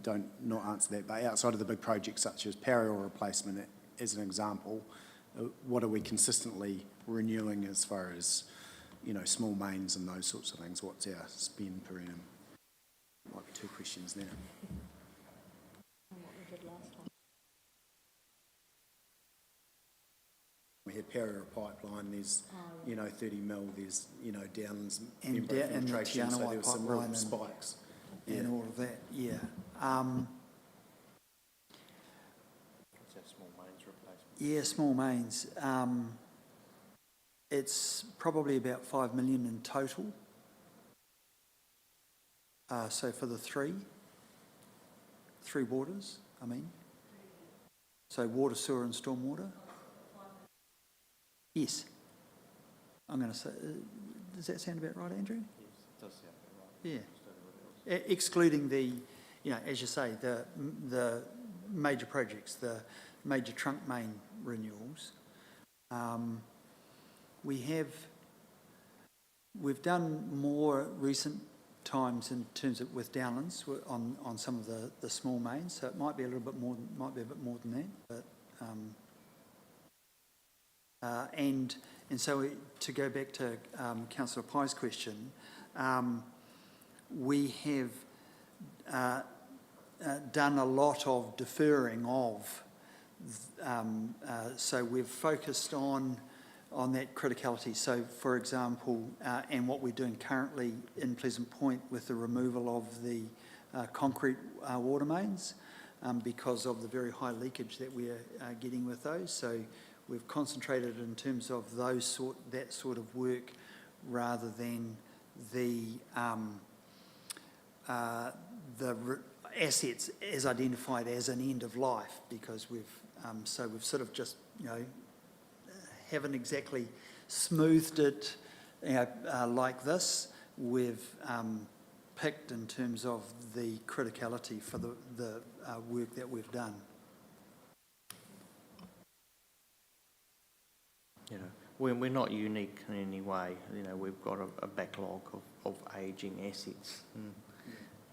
don't not answer that, but outside of the big projects such as power or replacement, as an example, what are we consistently renewing as far as, small mains and those sorts of things? What's our spend per annum? Might be two questions there. And what we did last time? We had Parrera pipeline, there's, 30 mil, there's, Downlands And membrane and the filtration, so Tianawai there was some real pipeline and- spikes. and all of that, yeah. What's our small mains replacement? Yeah, small mains. It's probably about 5 million in total. So for the three waters, I mean. So water, sewer and stormwater? Yes. I'm going to say, does that sound about right, Andrew? Yes, it does sound about right. Yeah. Excluding the, as you say, the major projects, the major trunk main renewals. We've done more recent times in terms of with Downlands on some of the small mains, so it might be a little bit more, might be a bit more than that, but and so to go back to Councillor Pye's question, we have done a lot of deferring of, so we've focused on that criticality. So, for example, and what we're doing currently in Pleasant Point with the removal of the concrete water mains because of the very high leakage that we're getting with those. So we've concentrated in terms of that sort of work rather than the assets as identified as an end of life, because we've sort of just haven't exactly smoothed it like this. We've picked in terms of the criticality for the work that we've done. We're not unique in any way. We've got a backlog of ageing assets,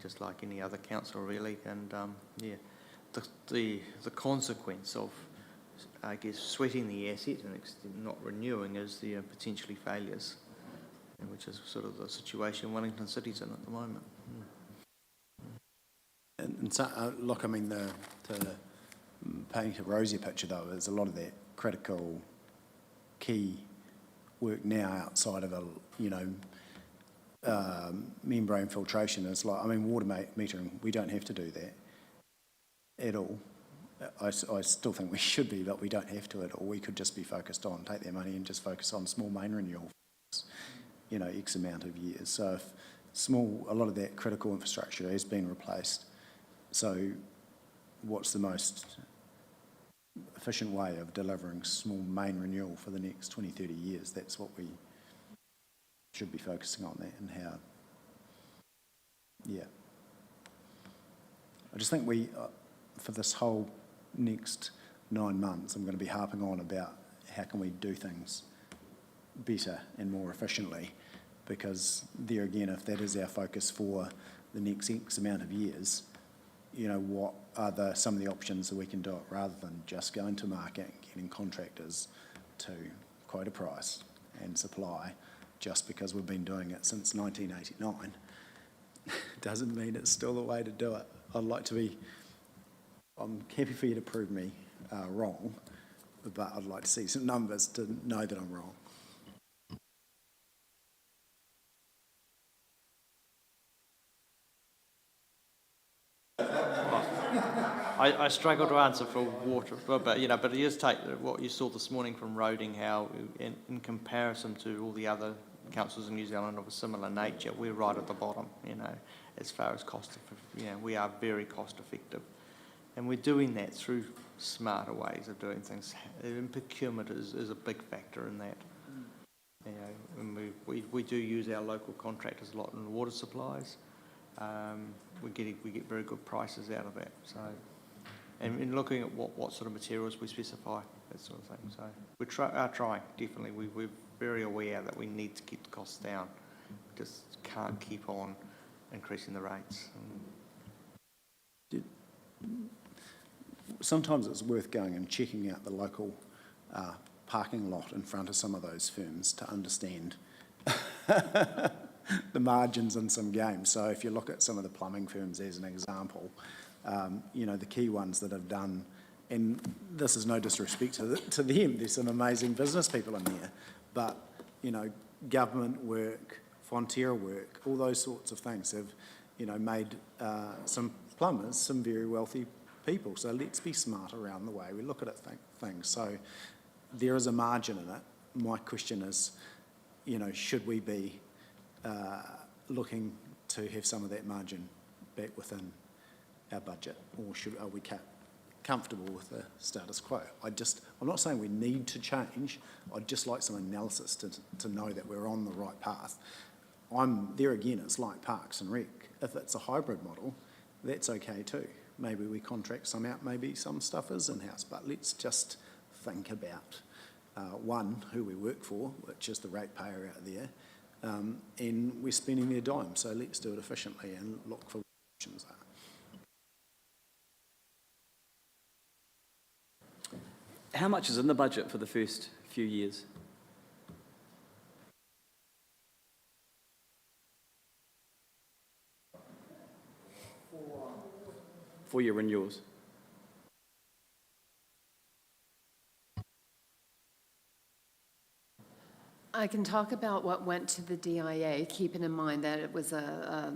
just like any other council really. And the consequence of I guess, sweating the asset and not renewing is the potentially failures, which is sort of the situation Wellington City's in at the moment. And so, look, I mean, to paint a rosier picture though, there's a lot of that critical key work now outside of membrane filtration. Is like, I mean, water metering, we don't have to do that at all. I still think we should be, but we don't have to at all. We could just be focused on, take their money and just focus on small main renewal, X amount of years. So if a lot of that critical infrastructure has been replaced, so what's the most efficient way of delivering small main renewal for the next 20, 30 years? That's what we should be focusing on, that, and how, yeah. I just think for this whole next 9 months, I'm going to be harping on about how can we do things better and more efficiently, because there again, if that is our focus for the next X amount of years, what are some of the options that we can do it, rather than just going to market and getting contractors to quote a price and supply just because we've been doing it since 1989. Doesn't mean it's still the way to do it. I'm happy for you to prove me wrong, but I'd like to see some numbers to know that I'm wrong. I struggle to answer for water, but it is take what you saw this morning from Roding, how in comparison to all the other councils in New Zealand of a similar nature, we're right at the bottom, as far as cost, we are very cost effective. And we're doing that through smarter ways of doing things. And procurement is a big factor in that. And we do use our local contractors a lot in water supplies. We get very good prices out of that. So, and in looking at what sort of materials we specify, that sort of thing. So we are trying, definitely. We're very aware that we need to keep the costs down. We just can't keep on increasing the rates. Sometimes it's worth going and checking out the local parking lot in front of some of those firms to understand the margins in some games. So if you look at some of the plumbing firms as an example, the key ones that have done, and this is no disrespect to them, there's some amazing business people in there, but, government work, Fonterra work, all those sorts of things have, made some plumbers some very wealthy people. So let's be smart around the way we look at things. So there is a margin in it. My question is, should we be looking to have some of that margin back within our budget, or are we comfortable with the status quo? I'm not saying we need to change. I'd just like some analysis to know that we're on the right path. There again, it's like Parks and Rec. If it's a hybrid model, that's okay too. Maybe we contract some out, maybe some stuff is in-house, but let's just think about, one, who we work for, which is the ratepayer out there, and we're spending their dime, so let's do it efficiently and look for what options are. How much is in the budget for the first few years? For your renewals? I can talk about what went to the DIA, keeping in mind that it was a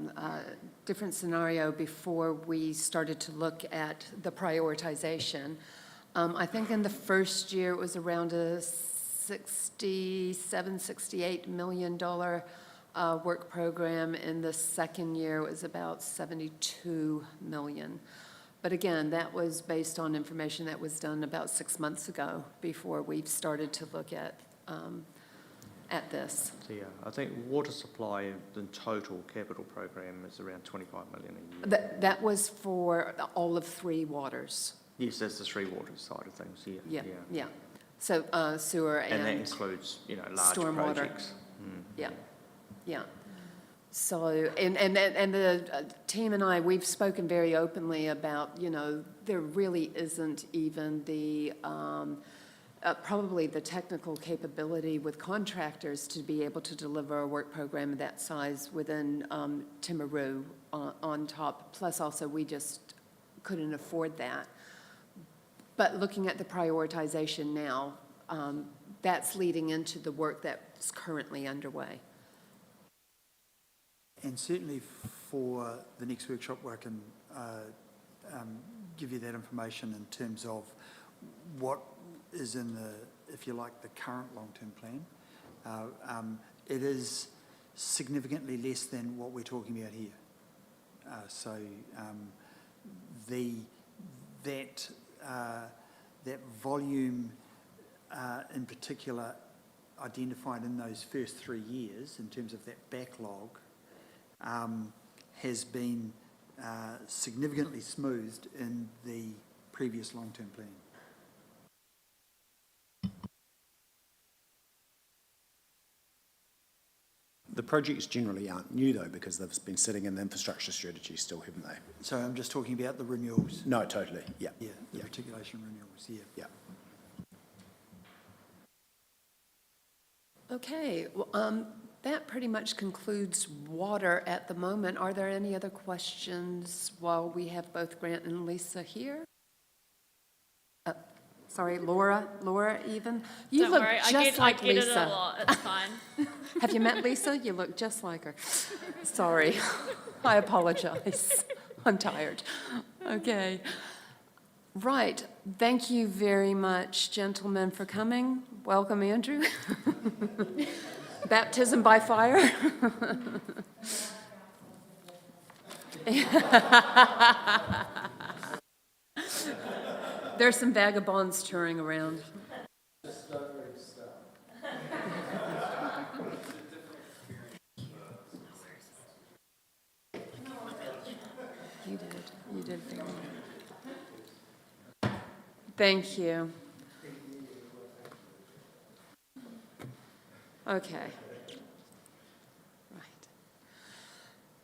different scenario before we started to look at the prioritization. I think in the first year it was around a $68 million work program. In the second year it was about 72 million. But again, that was based on information that was done about 6 months ago before we've started to look at this. So, I think water supply, the total capital program is around 25 million a year. That was for all of Three Waters. Yes, that's the Three Waters side of things, Yeah. So sewer and that includes, large stormwater. projects. Yeah. So, and the team and I, we've spoken very openly about, there really isn't even the, probably the technical capability with contractors to be able to deliver a work program of that size within Timaru on top. Plus also, we just couldn't afford that. But looking at the prioritization now, that's leading into the work that's currently underway. And certainly for the next workshop, where I can give you that information in terms of what is in the, if you like, the current long-term plan. It is significantly less than what we're talking about here. That volume in particular identified in those first 3 years in terms of that backlog has been significantly smoothed in the previous long-term plan. The projects generally aren't new though, because they've been sitting in the infrastructure strategy still, haven't they? So I'm just talking about the renewals. No, totally, yeah. Yeah, the reticulation renewals, yeah. Yeah. Okay, well, that pretty much concludes water at the moment. Are there any other questions while we have both Grant and Lisa here? Sorry, Laura even? You Don't look worry, just like I get it a Lisa. lot, it's fine. Have you met Lisa? You look just like her. Sorry, I apologize. I'm tired. Okay. Right, thank you very much, gentlemen, for coming. Welcome, Andrew. Baptism by fire. There's some vagabonds touring around. You did very well. Thank you. Okay. Right.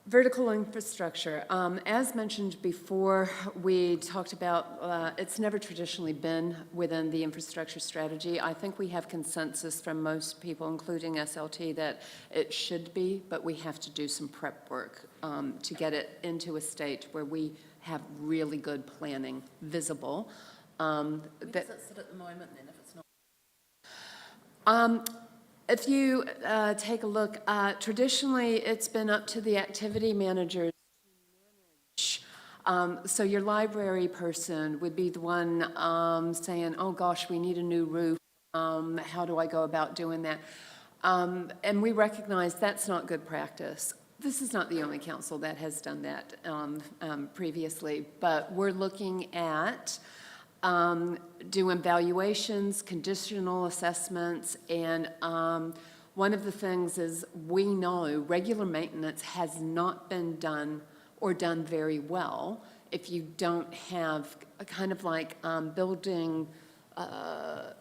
Vertical infrastructure. As mentioned before, we talked about, it's never traditionally been within the infrastructure strategy. I think we have consensus from most people, including SLT, that it should be, but we have to do some prep work to get it into a state where we have really good planning visible. Where does it sit at the moment then, if it's not? If you take a look, traditionally it's been up to the activity managers to manage. So your library person would be the one saying, oh gosh, we need a new roof. How do I go about doing that? And we recognize that's not good practice. This is not the only council that has done that previously, but we're looking at doing evaluations, conditional assessments, and one of the things is we know regular maintenance has not been done or done very well if you don't have a kind of like building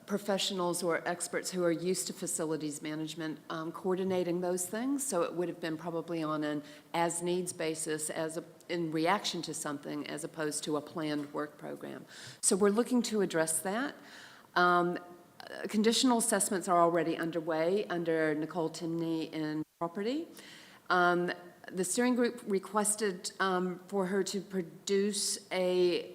professionals or experts who are used to facilities management coordinating those things. So it would have been probably on an as-needs basis in reaction to something as opposed to a planned work program. So we're looking to address that. Conditional assessments are already underway under Nicole Timney in property. The steering group requested for her to produce a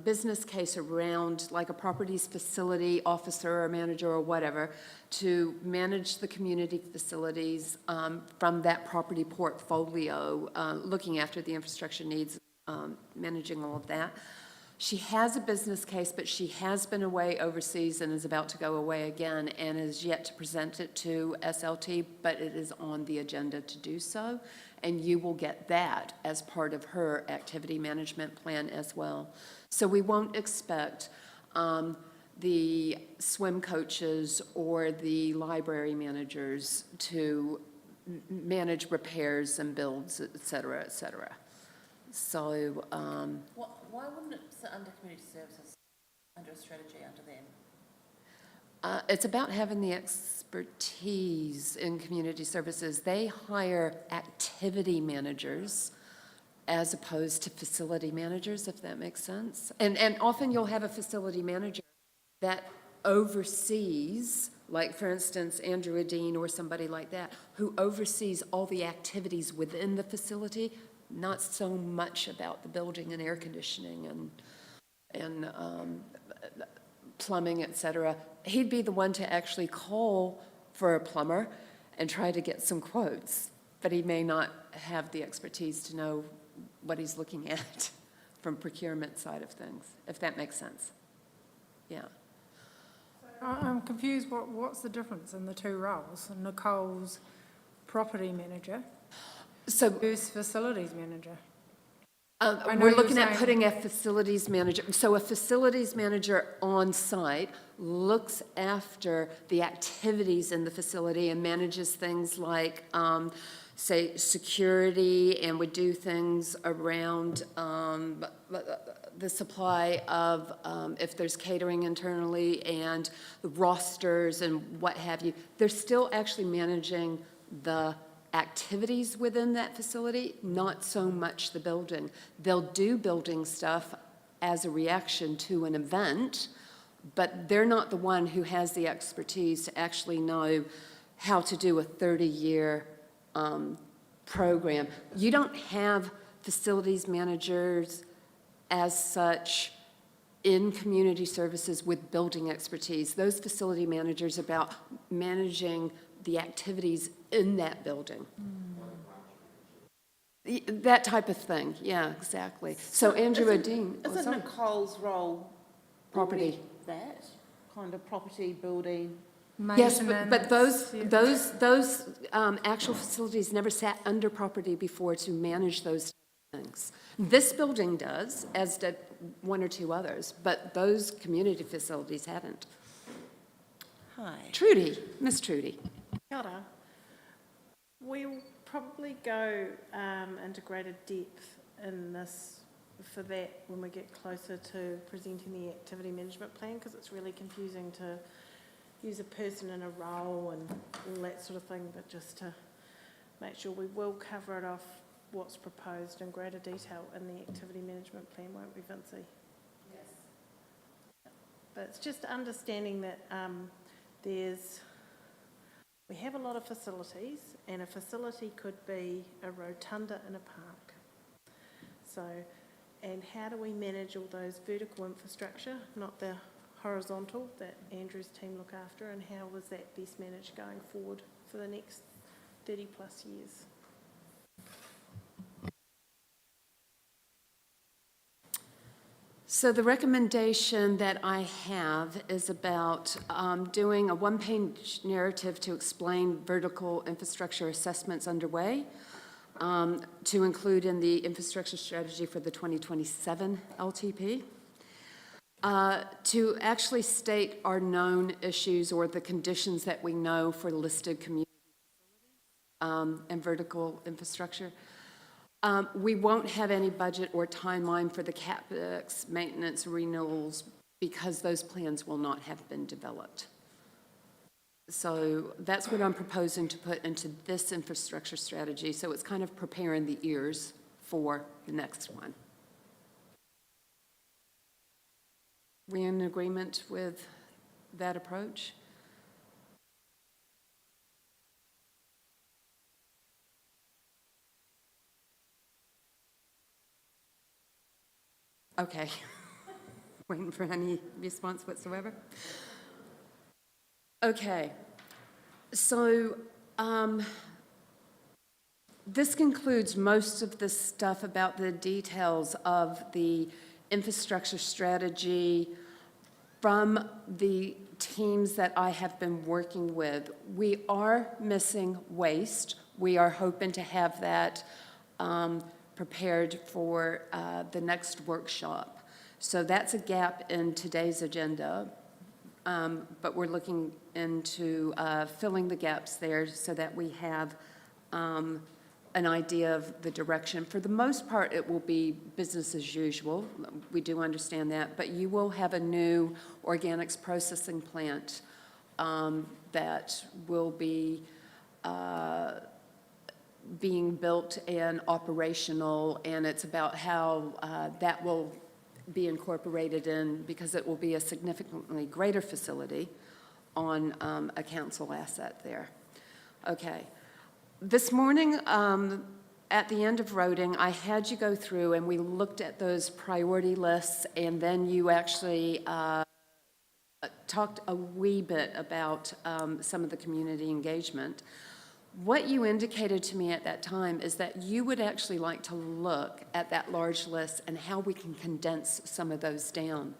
business case around like a properties facility officer or manager or whatever to manage the community facilities from that property portfolio, looking after the infrastructure needs, managing all of that. She has a business case, but she has been away overseas and is about to go away again and is yet to present it to SLT, but it is on the agenda to do so. And you will get that as part of her activity management plan as well. So we won't expect the swim coaches or the library managers to manage repairs and builds, et cetera, et cetera. So, Why wouldn't it sit under community services, under a strategy under them? it's about having the expertise in community services. They hire activity managers as opposed to facility managers, if that makes sense. And often you'll have a facility manager that oversees, like for instance, Andrew Adine or somebody like that, who oversees all the activities within the facility, not so much about the building and air conditioning and plumbing, et cetera. He'd be the one to actually call for a plumber and try to get some quotes, but he may not have the expertise to know what he's looking at from procurement side of things, if that makes sense. Yeah. I'm confused, what's the difference in the two roles? Nicole's property manager So versus facilities manager? I know we're you're looking at saying- putting a facilities manager, so a facilities manager on site looks after the activities in the facility and manages things like, say, security, and would do things around the supply of, if there's catering internally, and the rosters and what have you. They're still actually managing the activities within that facility, not so much the building. They'll do building stuff as a reaction to an event, but they're not the one who has the expertise to actually know how to do a 30-year program. You don't have facilities managers as such in community services with building expertise. Those facility managers are about managing the activities in that building. That type of thing, yeah, exactly. So Andrew Adine, Isn't Nicole's role property. that kind of property, building? Yes, but those, Maintenance, those actual facilities never sat under property before to manage those things. This building does, as did one or two others, but those community facilities haven't. Hi. Trudy, Miss Trudy. Kia ora. We'll probably go into greater depth in this, for that, when we get closer to presenting the activity management plan, because it's really confusing to use a person in a role and all that sort of thing, but just to make sure we will cover it off what's proposed in greater detail in the activity management plan, won't we, Vincey? Yes. But it's just understanding that we have a lot of facilities, and a facility could be a rotunda in a park. So, and how do we manage all those vertical infrastructure, not the horizontal that Andrew's team look after, and how was that best managed going forward for the next 30 plus years? So the recommendation that I have is about doing a one-page narrative to explain vertical infrastructure assessments underway, to include in the infrastructure strategy for the 2027 LTP, to actually state our known issues or the conditions that we know for listed community facilities and vertical infrastructure. We won't have any budget or timeline for the CapEx maintenance renewals because those plans will not have been developed. So that's what I'm proposing to put into this infrastructure strategy. So it's kind of preparing the ears for the next one. We in agreement with that approach? Okay. Waiting for any response whatsoever. Okay. So this concludes most of the stuff about the details of the infrastructure strategy from the teams that I have been working with. We are missing waste. We are hoping to have that prepared for the next workshop. So that's a gap in today's agenda, but we're looking into filling the gaps there so that we have an idea of the direction. For the most part, it will be business as usual. We do understand that, but you will have a new organics processing plant that will be being built and operational, and it's about how that will be incorporated in, because it will be a significantly greater facility on a council asset there. Okay. This morning, at the end of voting, I had you go through and we looked at those priority lists, and then you actually talked a wee bit about some of the community engagement. What you indicated to me at that time is that you would actually like to look at that large list and how we can condense some of those down.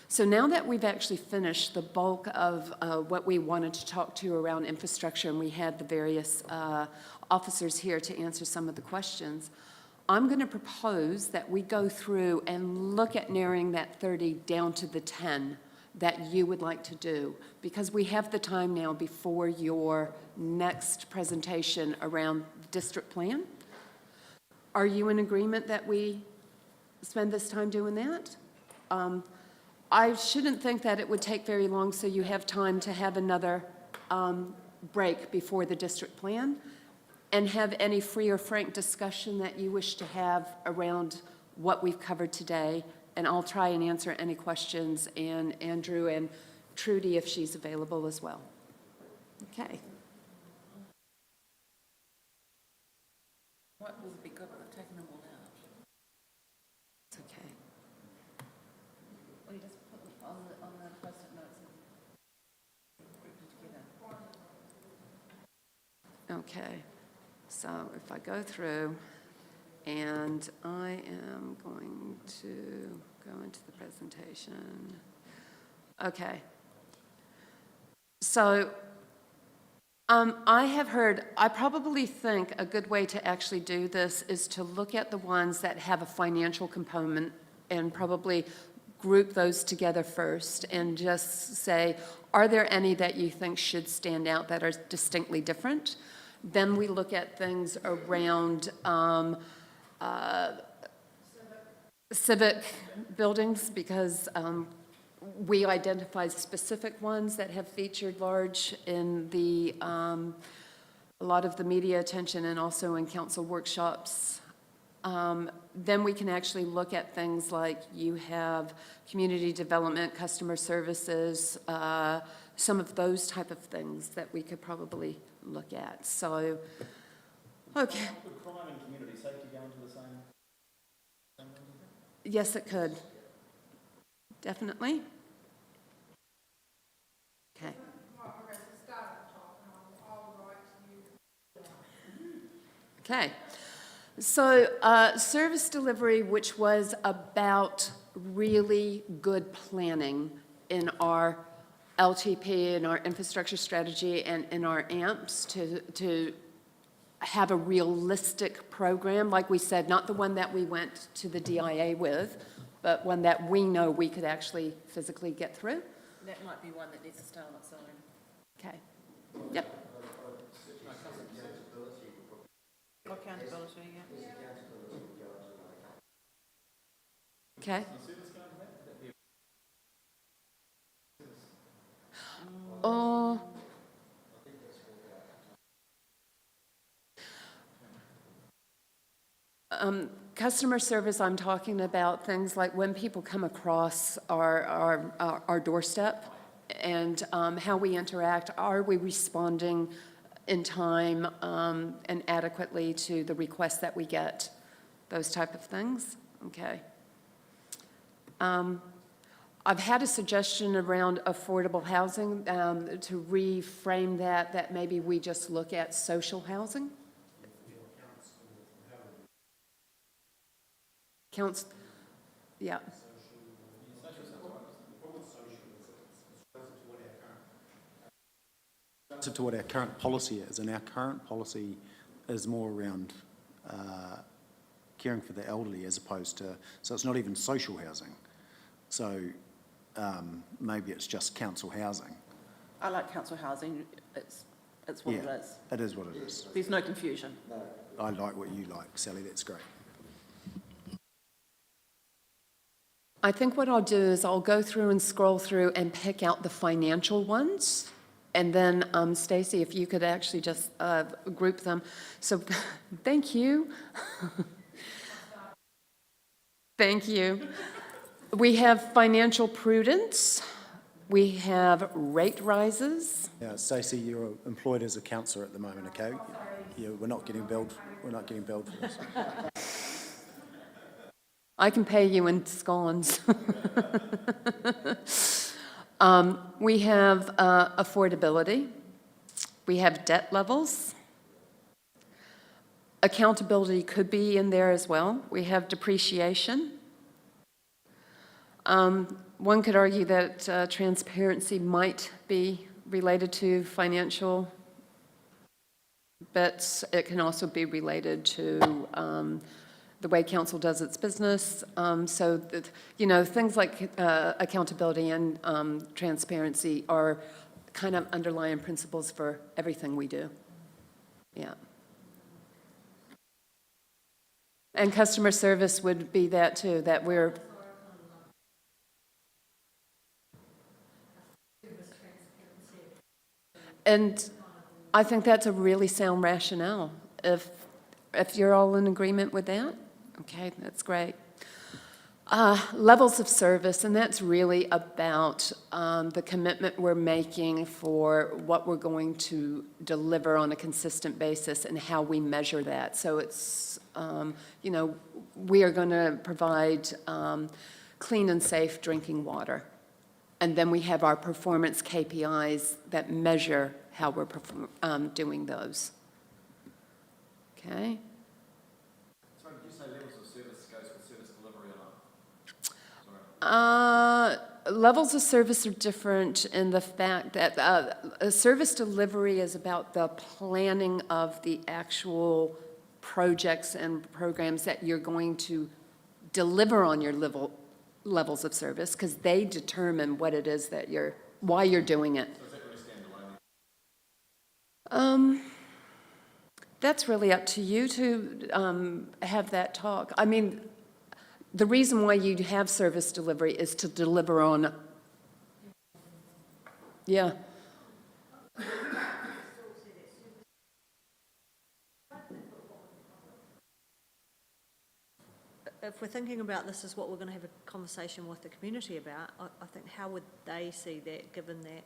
So now that we've actually finished the bulk of what we wanted to talk to around infrastructure, and we had the various officers here to answer some of the questions, I'm going to propose that we go through and look at narrowing that 30 down to the 10 that you would like to do, because we have the time now before your next presentation around the district plan. Are you in agreement that we spend this time doing that? I shouldn't think that it would take very long, so you have time to have another break before the district plan and have any free or frank discussion that you wish to have around what we've covered today. And I'll try and answer any questions, and Andrew and Trudy, if she's available as well. Okay. What would be good with taking them all out? It's okay. Or you just put them on the post-it notes and group them together? Okay. So if I go through, and I am going to go into the presentation. Okay. So I have heard, I probably think a good way to actually do this is to look at the ones that have a financial component and probably group those together first and just say, are there any that you think should stand out that are distinctly different? Then we look at things around civic buildings, because we identified specific ones that have featured large in the a lot of the media attention and also in council workshops. Then we can actually look at things like you have community development, customer services, some of those type of things that we could probably look at. So, okay. Would crime and community safety go into the same? Yes, it could. Definitely. Okay. Okay. So, service delivery, which was about really good planning in our LTP, in our infrastructure strategy, and in our AMPs to have a realistic program, like we said, not the one that we went to the DIA with, but one that we know we could actually physically get through. That might be one that needs to stay on its own. Okay. Yep. Accountability, yeah. Okay. Oh. Customer service, I'm talking about things like when people come across our doorstep and how we interact. Are we responding in time and adequately to the requests that we get? Those type of things. Okay. I've had a suggestion around affordable housing to reframe that maybe we just look at social housing. Counts, yeah. To what our current policy is, and our current policy is more around caring for the elderly as opposed to, so it's not even social housing. So maybe it's just council housing. I like council housing, it's what it is. It is what it is. There's no confusion. I like what you like, Sally, that's great. I think what I'll do is I'll go through and scroll through and pick out the financial ones And then, Stacy, if you could actually just group them. So, thank you. Thank you. We have financial prudence. We have rate rises. Now, Stacey, you're employed as a councillor at the moment, okay? Yeah, we're not getting billed for this. I can pay you in scones. We have affordability. We have debt levels. Accountability could be in there as well. We have depreciation. One could argue that transparency might be related to financial, but it can also be related to the way council does its business. So that, you know, things like accountability and transparency are kind of underlying principles for everything we do. Yeah. And customer service would be that too, that we're... And I think that's a really sound rationale. If you're all in agreement with that, okay, that's great. Levels of service, and that's really about the commitment we're making for what we're going to deliver on a consistent basis and how we measure that. So it's, you know, we are going to provide clean and safe drinking water. And then we have our performance KPIs that measure how we're doing those. Okay? Sorry, did you say levels of service goes with service delivery or not? Levels of service are different in the fact that service delivery is about the planning of the actual projects and programs that you're going to deliver on your levels of service, because they determine what it is that why you're doing it. So is that really standalone? That's really up to you to have that talk. I mean, the reason why you have service delivery is to deliver on, yeah. If we're thinking about this as what we're going to have a conversation with the community about, I think how would they see that, given that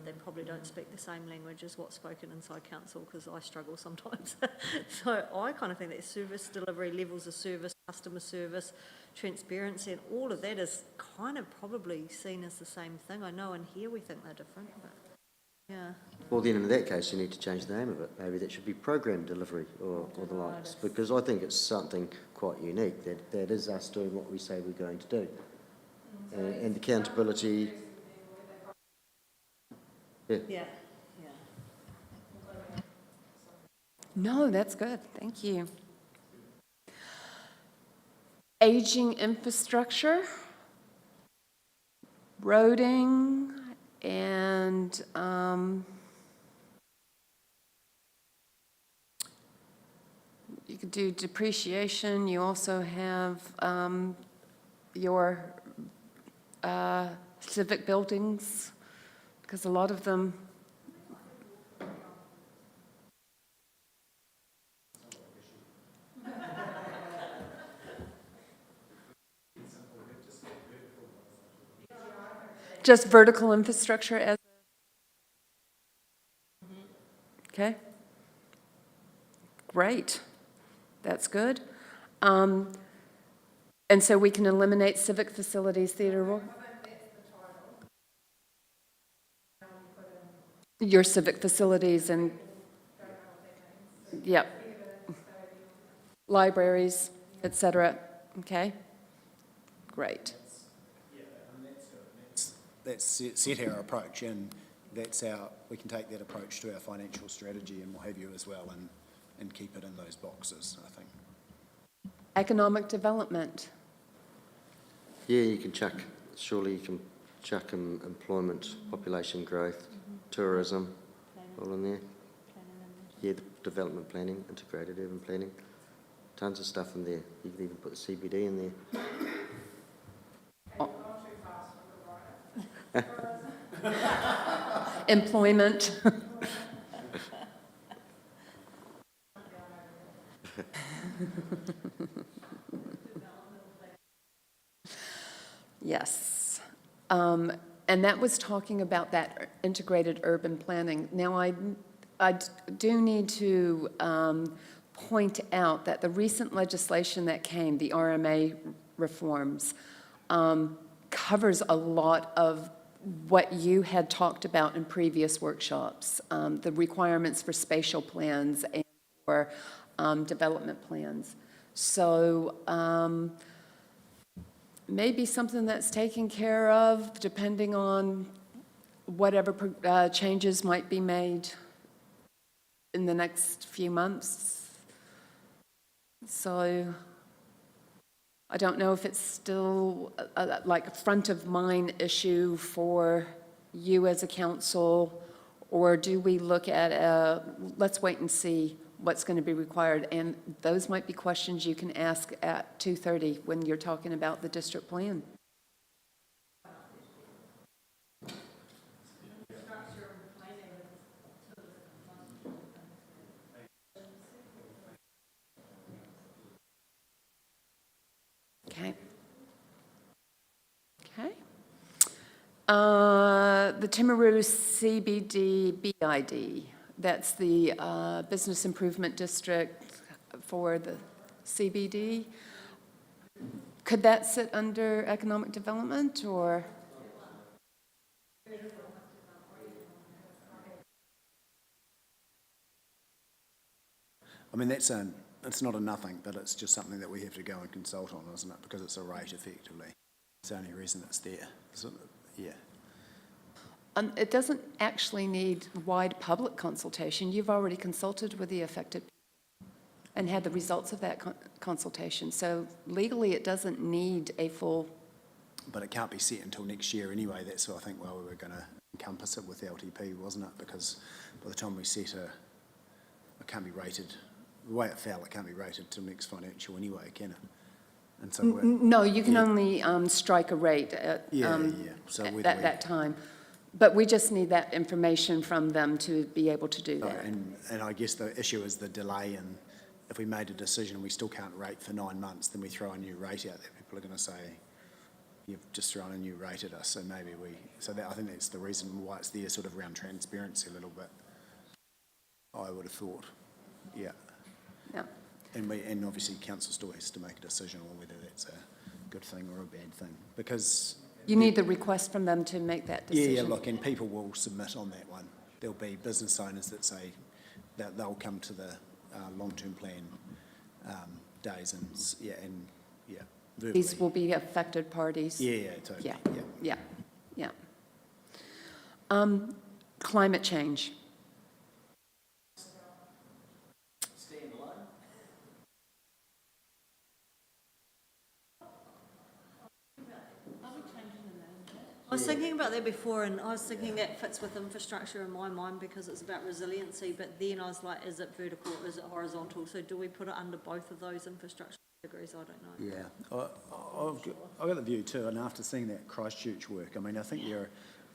they probably don't speak the same language as what's spoken inside council, because I struggle sometimes. So I kind of think that service delivery, levels of service, customer service, transparency, and all of that is kind of probably seen as the same thing. I know in here we think they're different, but yeah. Well, then in that case, you need to change the name of it. Maybe that should be program delivery or the likes, because I think it's something quite unique, that is us doing what we say we're going to do. And accountability. Yeah. No, that's good. Thank you. Aging infrastructure, roading, and you could do depreciation. You also have your civic buildings, because a lot of them just vertical infrastructure as okay, great, that's good. And so we can eliminate civic facilities, theater. Your civic facilities and, yep, libraries, et cetera. Okay, great. That's set our approach, and that's we can take that approach to our financial strategy and what have you as well, and keep it in those boxes, I think. Economic development. Yeah, you can surely you can chuck employment, population growth, tourism, all in there. Yeah, the development planning, integrated urban planning, tons of stuff in there. You can even put the CBD in there. employment. Yes. And that was talking about that integrated urban planning. Now, I do need to point out that the recent legislation that came, the RMA reforms, covers a lot of what you had talked about in previous workshops, the requirements for spatial plans and for development plans. So maybe something that's taken care of depending on whatever changes might be made in the next few months. So I don't know if it's still like a front of mind issue for you as a council, or do we look at let's wait and see what's going to be required, and those might be questions you can ask at 2:30 when you're talking about the district plan. Okay. Okay. The Timaru CBD BID, that's the Business Improvement District for the CBD. Could that sit under economic development, or? I mean, it's not a nothing, but it's just something that we have to go and consult on, isn't it? Because it's a rate, effectively. It's the only reason it's there. So, yeah. It doesn't actually need wide public consultation. You've already consulted with the affected and had the results of that consultation. So legally, it doesn't need a full... But it can't be set until next year anyway. That's what I think, well, we were going to encompass it with LTP, wasn't it? Because by the time we set it can't be rated. The way it fell, it can't be rated till next financial anyway, can it? And so no, you can only strike a rate at, So at that time. But we just need that information from them to be able to do that. And I guess the issue is the delay, and if we made a decision and we still can't rate for 9 months, then we throw a new rate out there. People are going to say, you've just thrown a new rate at us, so maybe I think that's the reason why it's there, sort of around transparency a little bit, I would have thought, yeah. Yeah. And obviously council still has to make a decision on whether that's a good thing or a bad thing, because... You need the request from them to make that decision. Yeah, look, and people will submit on that one. There'll be business owners that say that they'll come to the long-term plan days and verbally. These will be affected parties. Yeah, totally. Yeah. Climate change. I was thinking about that before, and I was thinking that fits with infrastructure in my mind because it's about resiliency, but then I was like, is it vertical or is it horizontal? So do we put it under both of those infrastructure categories? I don't know. Yeah, I've got the view too, and after seeing that Christchurch work, I mean, I think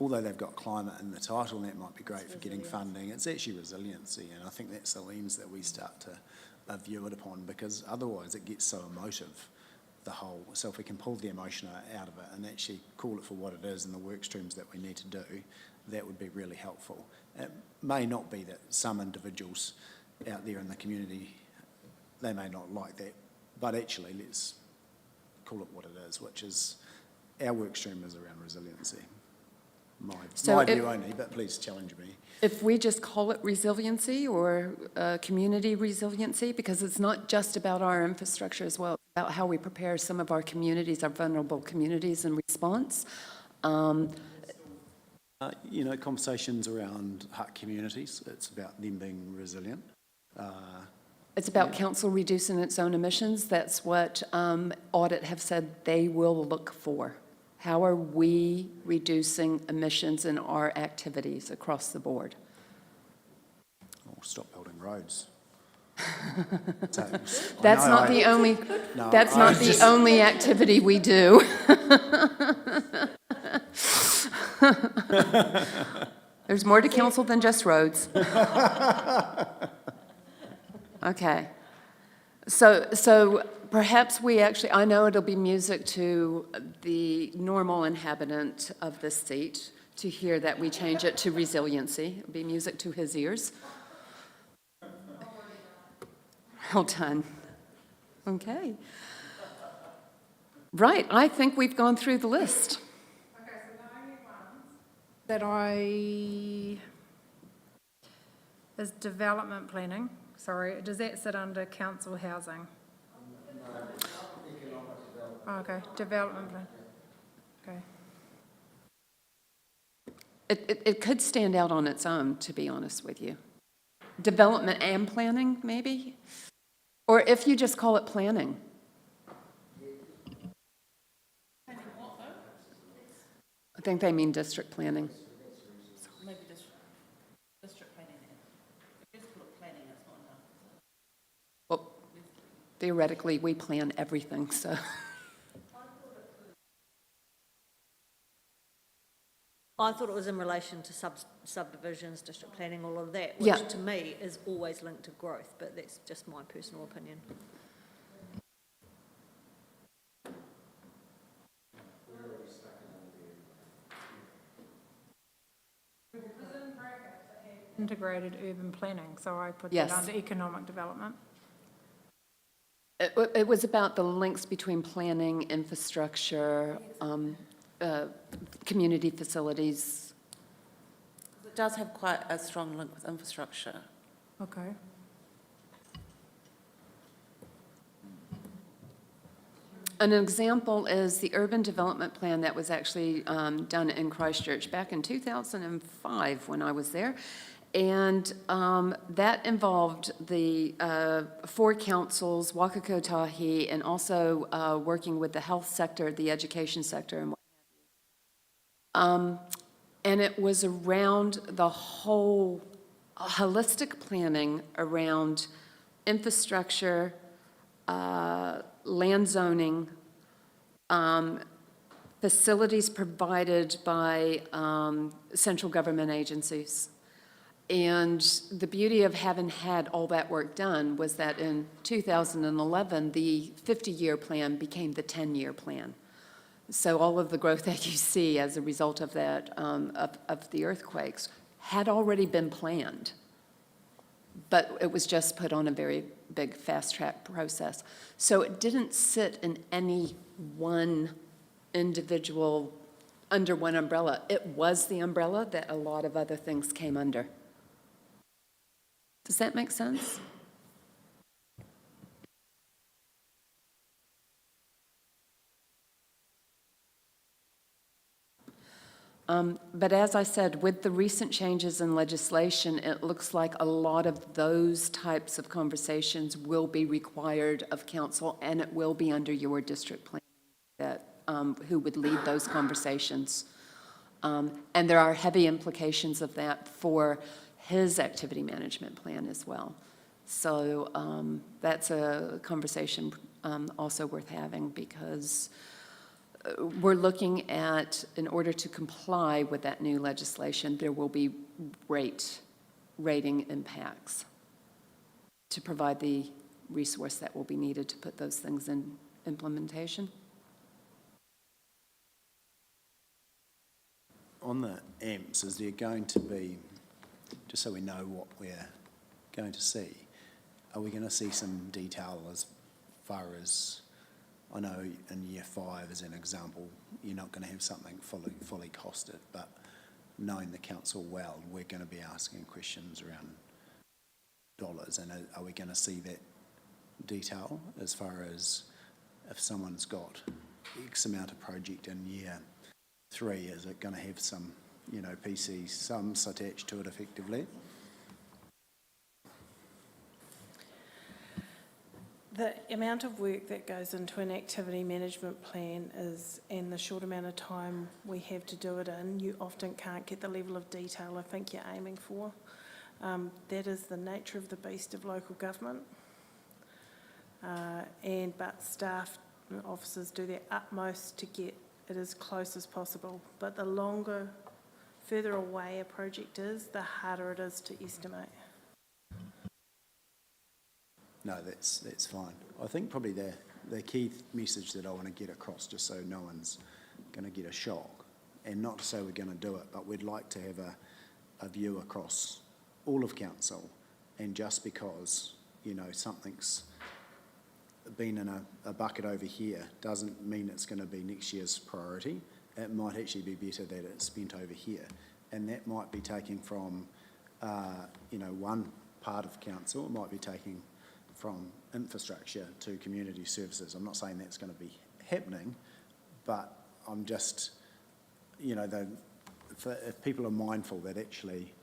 although they've got climate in the title, and that might be great for getting funding, it's actually resiliency, and I think that's the lens that we start to view it upon, because otherwise it gets so emotive. So if we can pull the emotion out of it and actually call it for what it is and the work streams that we need to do, that would be really helpful. It may not be that some individuals out there in the community, they may not like that, but actually let's call it what it is, which is our work stream is around resiliency. My view only, but please challenge me. If we just call it resiliency or community resiliency, because it's not just about our infrastructure as well, it's about how we prepare some of our communities, our vulnerable communities in response. Conversations around hut communities, it's about them being resilient. It's about council reducing its own emissions. That's what audit have said they will look for. How are we reducing emissions in our activities across the board? Or stop building roads. That's not the only activity we do. There's more to council than just roads. Okay. So perhaps we actually, I know it'll be music to the normal inhabitant of this seat to hear that we change it to resiliency. It'll be music to his ears. Well done. Okay. Right, I think we've gone through the list. Okay, so the only ones that is development planning. Sorry, does that sit under council housing? Oh, okay, development plan. Okay. It could stand out on its own, to be honest with you. Development and planning, maybe? Or if you just call it planning. I think they mean district planning. Maybe district planning then. If you just put planning, that's not enough. Well, theoretically, we plan everything, so. I thought it was in relation to subdivisions, district planning, all of that, Yeah. which to me is always linked to growth, but that's just my personal opinion. Integrated urban planning, so I put Yes. that under economic development. It was about the links between planning, infrastructure, community facilities. It does have quite a strong link with infrastructure. Okay. An example is the urban development plan that was actually done in Christchurch back in 2005 when I was there. And that involved the 4 councils, Waka Kotahi, and also working with the health sector, the education sector, and what have you. And it was around the whole holistic planning around infrastructure, land zoning, facilities provided by central government agencies. And the beauty of having had all that work done was that in 2011, the 50-year plan became the 10-year plan. So all of the growth that you see as a result of that, of the earthquakes, had already been planned. But it was just put on a very big fast-track process. So it didn't sit in any one individual, under one umbrella. It was the umbrella that a lot of other things came under. Does that make sense? But as I said, with the recent changes in legislation, it looks like a lot of those types of conversations will be required of council, and it will be under your district plan that who would lead those conversations. And there are heavy implications of that for his activity management plan as well. So that's a conversation also worth having, because we're looking at, in order to comply with that new legislation, there will be rating impacts to provide the resource that will be needed to put those things in implementation. On the AMPs, is there going to be, just so we know what we're going to see, are we going to see some detail as far as, I know in year 5 as an example, you're not going to have something fully costed, but knowing the council well, we're going to be asking questions around dollars, and are we going to see that detail as far as if someone's got X amount of project in year 3, is it going to have some, PC sums attached to it effectively? The amount of work that goes into an activity management plan and the short amount of time we have to do it in, you often can't get the level of detail I think you're aiming for. That is the nature of the beast of local government. But staff and officers do their utmost to get it as close as possible. But the longer further away a project is, the harder it is to estimate. No, that's fine. I think probably the key message that I want to get across, just so no one's going to get a shock, and not to say we're going to do it, but we'd like to have a view across all of council, and just because, you know, something's been in a bucket over here doesn't mean it's going to be next year's priority. It might actually be better that it's spent over here, and that might be taking from, you know, one part of council. It might be taking from infrastructure to community services. I'm not saying that's going to be happening, but I'm just, you know, if people are mindful that actually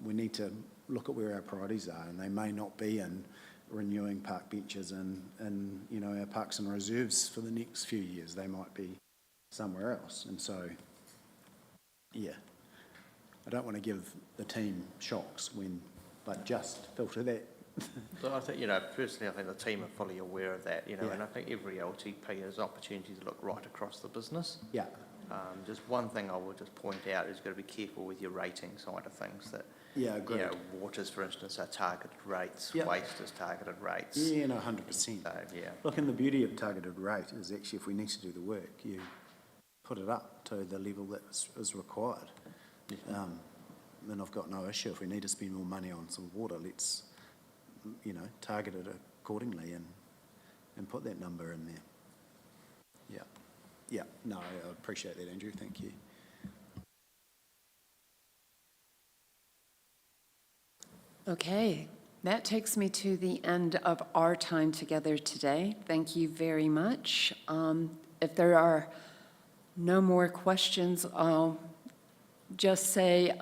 we need to look at where our priorities are, and they may not be in renewing park benches and you know, our parks and reserves for the next few years. They might be somewhere else. And so, yeah, I don't want to give the team shocks but just filter that. So I think, you know, personally, I think the team are fully aware of that, you know, Yeah. and I think every LTP has opportunity to look right across the business. Yeah. Just one thing I would just point out is you've got to be careful with your rating side of things, that, Yeah, agreed. you know, waters, for instance, are targeted rates, Yeah. waste is targeted rates. Yeah, no, 100%. So, yeah. Look, and the beauty of targeted rate is actually if we need to do the work, you put it up to the level that is required. And I've got no issue. If we need to spend more money on some water, let's, you know, target it accordingly and put that number in there. Yeah. Yeah, no, I appreciate that, Andrew. Thank you. Okay, that takes me to the end of our time together today. Thank you very much. If there are no more questions, I'll just say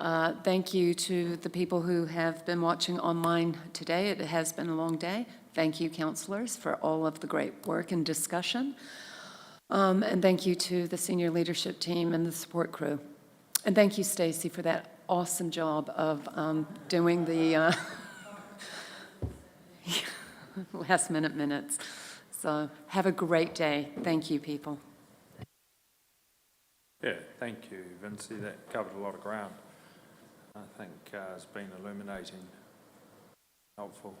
thank you to the people who have been watching online today. It has been a long day. Thank you, councillors, for all of the great work and discussion. And thank you to the senior leadership team and the support crew. And thank you, Stacey, for that awesome job of doing the last minutes. So have a great day. Thank you, people. Yeah, thank you, Vincy. That covered a lot of ground. I think it's been illuminating, helpful.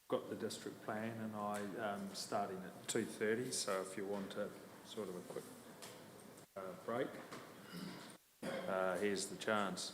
Got the district plan, and I'm starting at 2:30, so if you want a sort of a quick break, here's the chance.